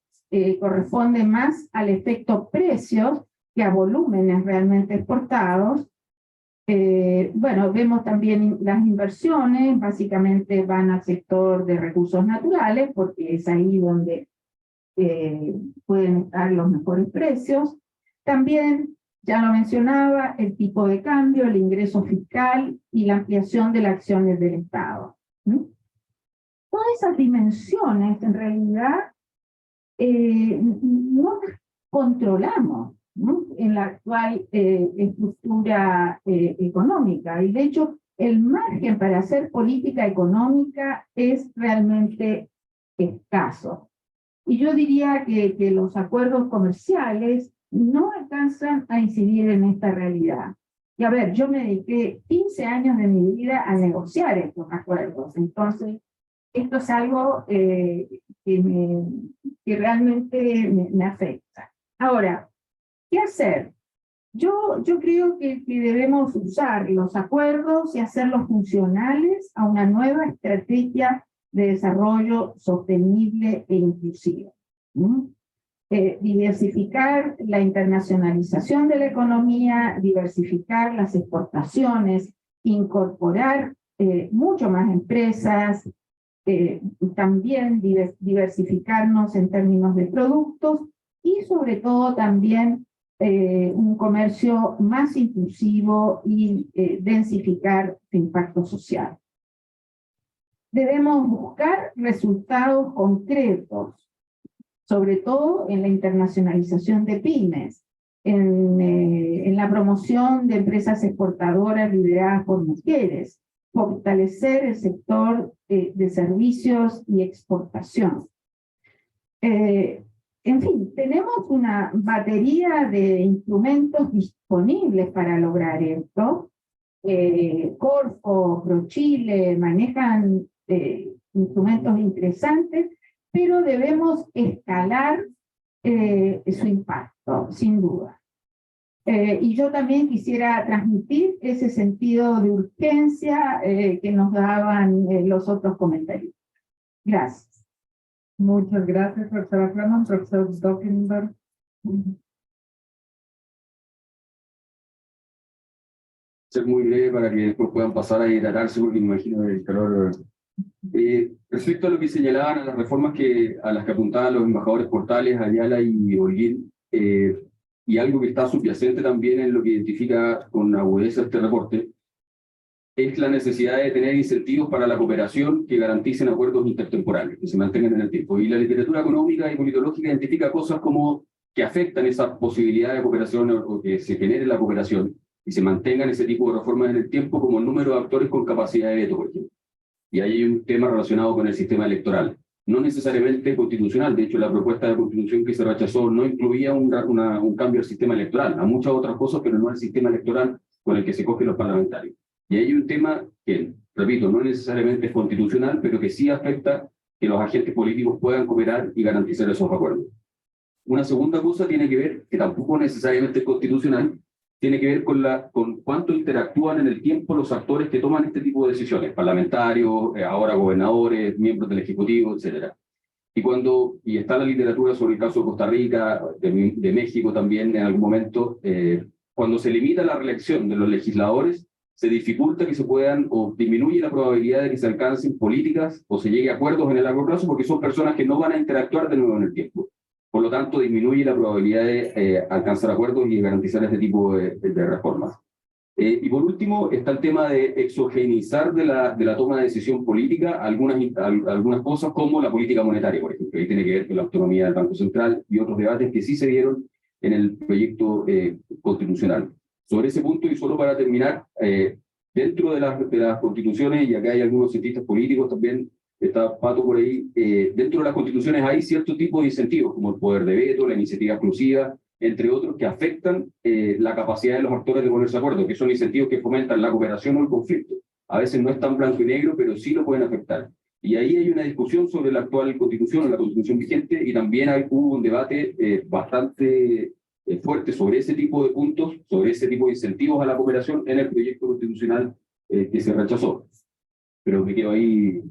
corresponden más al efecto precios que a volúmenes realmente exportados. Bueno, vemos también las inversiones, básicamente van al sector de recursos naturales, porque es ahí donde pueden estar los mejores precios. También, ya lo mencionaba, el tipo de cambio, el ingreso fiscal y la ampliación de las acciones del Estado. Todas esas dimensiones, en realidad, no las controlamos, ¿no? En la actual estructura económica. Y de hecho, el margen para hacer política económica es realmente escaso. Y yo diría que los acuerdos comerciales no alcanzan a incidir en esta realidad. Y a ver, yo me dediqué 15 años de mi vida a negociar estos acuerdos. Entonces, esto es algo que realmente me afecta. Ahora, ¿qué hacer? Yo creo que debemos usar los acuerdos y hacerlos funcionales a una nueva estrategia de desarrollo sostenible e inclusivo. Diversificar la internacionalización de la economía, diversificar las exportaciones, incorporar mucho más empresas, también diversificarnos en términos de productos y sobre todo también un comercio más inclusivo y densificar su impacto social. Debemos buscar resultados concretos, sobre todo en la internacionalización de pymes, en la promoción de empresas exportadoras lideradas por mujeres, fortalecer el sector de servicios y exportación. En fin, tenemos una batería de instrumentos disponibles para lograr esto. Corfo, ProChile manejan instrumentos interesantes, pero debemos escalar su impacto, sin duda. Y yo también quisiera transmitir ese sentido de urgencia que nos daban los otros comentarios. Gracias. Muchas gracias, profesora Flaman. Profesor Dockenberg. Ser muy breve para que después puedan pasar a hidratarse, porque me imagino el calor. Respecto a lo que señalaban, a las reformas a las que apuntaban los embajadores Portales, Ayala y Holguín, y algo que está subyacente también en lo que identifica con agudeza este reporte, es la necesidad de tener incentivos para la cooperación que garanticen acuerdos intertemporales, que se mantengan en el tiempo. Y la literatura económica y politológica identifica cosas como que afectan esa posibilidad de cooperación o que se genere la cooperación y se mantengan ese tipo de reformas en el tiempo, como el número de actores con capacidad de veto, por ejemplo. Y ahí hay un tema relacionado con el sistema electoral. no necesariamente constitucional. De hecho, la propuesta de constitución que se rechazó no incluía un cambio al sistema electoral, a muchas otras cosas, pero no al sistema electoral con el que se cogen los parlamentarios. Y hay un tema que, repito, no necesariamente es constitucional, pero que sí afecta que los agentes políticos puedan cooperar y garantizar esos acuerdos. Una segunda cosa tiene que ver, que tampoco necesariamente es constitucional, tiene que ver con cuánto interactúan en el tiempo los actores que toman este tipo de decisiones, parlamentarios, ahora gobernadores, miembros del Ejecutivo, etc. Y está la literatura sobre el caso de Costa Rica, de México también en algún momento, cuando se limita la reelección de los legisladores, se dificulta que se puedan, o disminuye la probabilidad de que se alcancen políticas o se llegue a acuerdos en el largo plazo, porque son personas que no van a interactuar de nuevo en el tiempo. Por lo tanto, disminuye la probabilidad de alcanzar acuerdos y garantizar este tipo de reformas. Y por último, está el tema de exogenizar de la toma de decisión política algunas cosas, como la política monetaria, por ejemplo. Ahí tiene que ver con la autonomía del Banco Central y otros debates que sí se dieron en el proyecto constitucional. Sobre ese punto, y solo para terminar, dentro de las constituciones, y acá hay algunos cientistas políticos también, está Pato por ahí, dentro de las constituciones hay cierto tipo de incentivos, como el poder de veto, la iniciativa exclusiva, entre otros, que afectan la capacidad de los actores de ponerse de acuerdo, que son incentivos que fomentan la cooperación o el conflicto. A veces no es tan blanco y negro, pero sí lo pueden afectar. Y ahí hay una discusión sobre la actual constitución, o la constitución vigente, y también hubo un debate bastante fuerte sobre ese tipo de puntos, sobre ese tipo de incentivos a la cooperación en el proyecto constitucional que se rechazó. Pero me quedo ahí.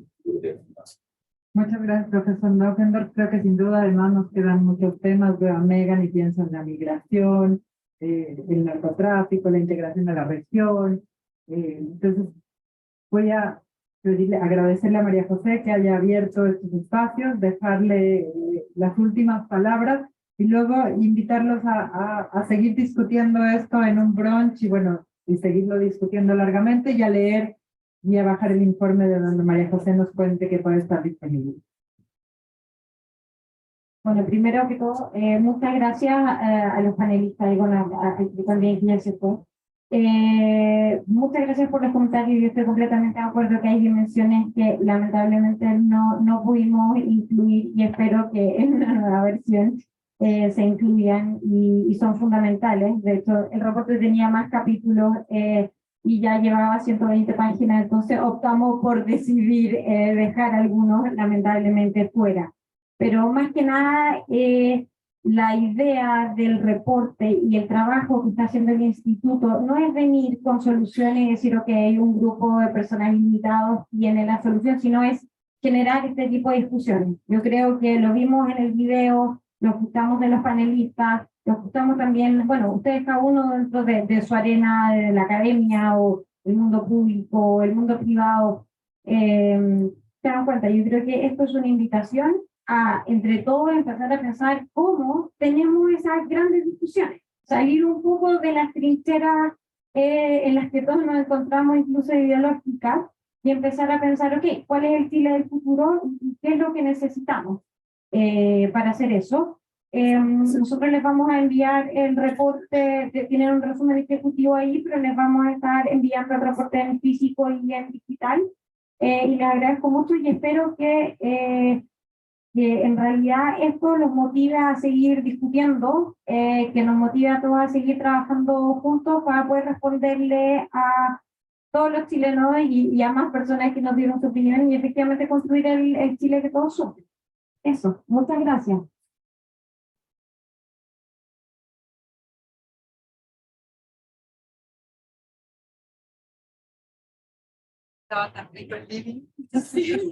Muchas gracias, profesor Nockendorf. Creo que sin duda además nos quedan muchos temas. Veo a Megan y pienso en la migración, el narcotráfico, la integración de la región. Entonces, voy a agradecerle a María José que haya abierto estos espacios, dejarle las últimas palabras y luego invitarlos a seguir discutiendo esto en un brunch y seguirlo discutiendo largamente y a leer y a bajar el informe de donde María José nos cuente que puede estar disponible. Bueno, primero que todo, muchas gracias a los panelistas y también quien se fue. Muchas gracias por los comentarios. Yo estoy completamente de acuerdo que hay dimensiones que lamentablemente no pudimos incluir y espero que en una nueva versión se incluyan y son fundamentales. De hecho, el reporte tenía más capítulos y ya llevaba 120 páginas, entonces optamos por decidir dejar algunos lamentablemente fuera. Pero más que nada, la idea del reporte y el trabajo que está haciendo el instituto no es venir con soluciones y decir, ok, hay un grupo de personas limitados tiene la solución, sino es generar este tipo de discusiones. Yo creo que lo vimos en el video, lo escuchamos de los panelistas, lo escuchamos también, bueno, ustedes cada uno dentro de su arena, de la academia o el mundo público, el mundo privado, se dan cuenta. Yo creo que esto es una invitación a, entre todos, empezar a pensar cómo tenemos esas grandes discusiones, salir un poco de las trincheras en las que todos nos encontramos, incluso ideológicas, y empezar a pensar, ok, ¿cuál es el Chile del futuro y qué es lo que necesitamos para hacer eso? Nosotros les vamos a enviar el reporte, tienen un resumen ejecutivo ahí, pero les vamos a estar enviando el reporte en físico y en digital, y les agradezco mucho y espero que en realidad esto los motive a seguir discutiendo, que nos motive a todos a seguir trabajando juntos para poder responderle a todos los chilenos y a más personas que nos dieron su opinión y efectivamente construir el Chile que todos somos. Eso, muchas gracias. Estaba tan rico el living. Sí.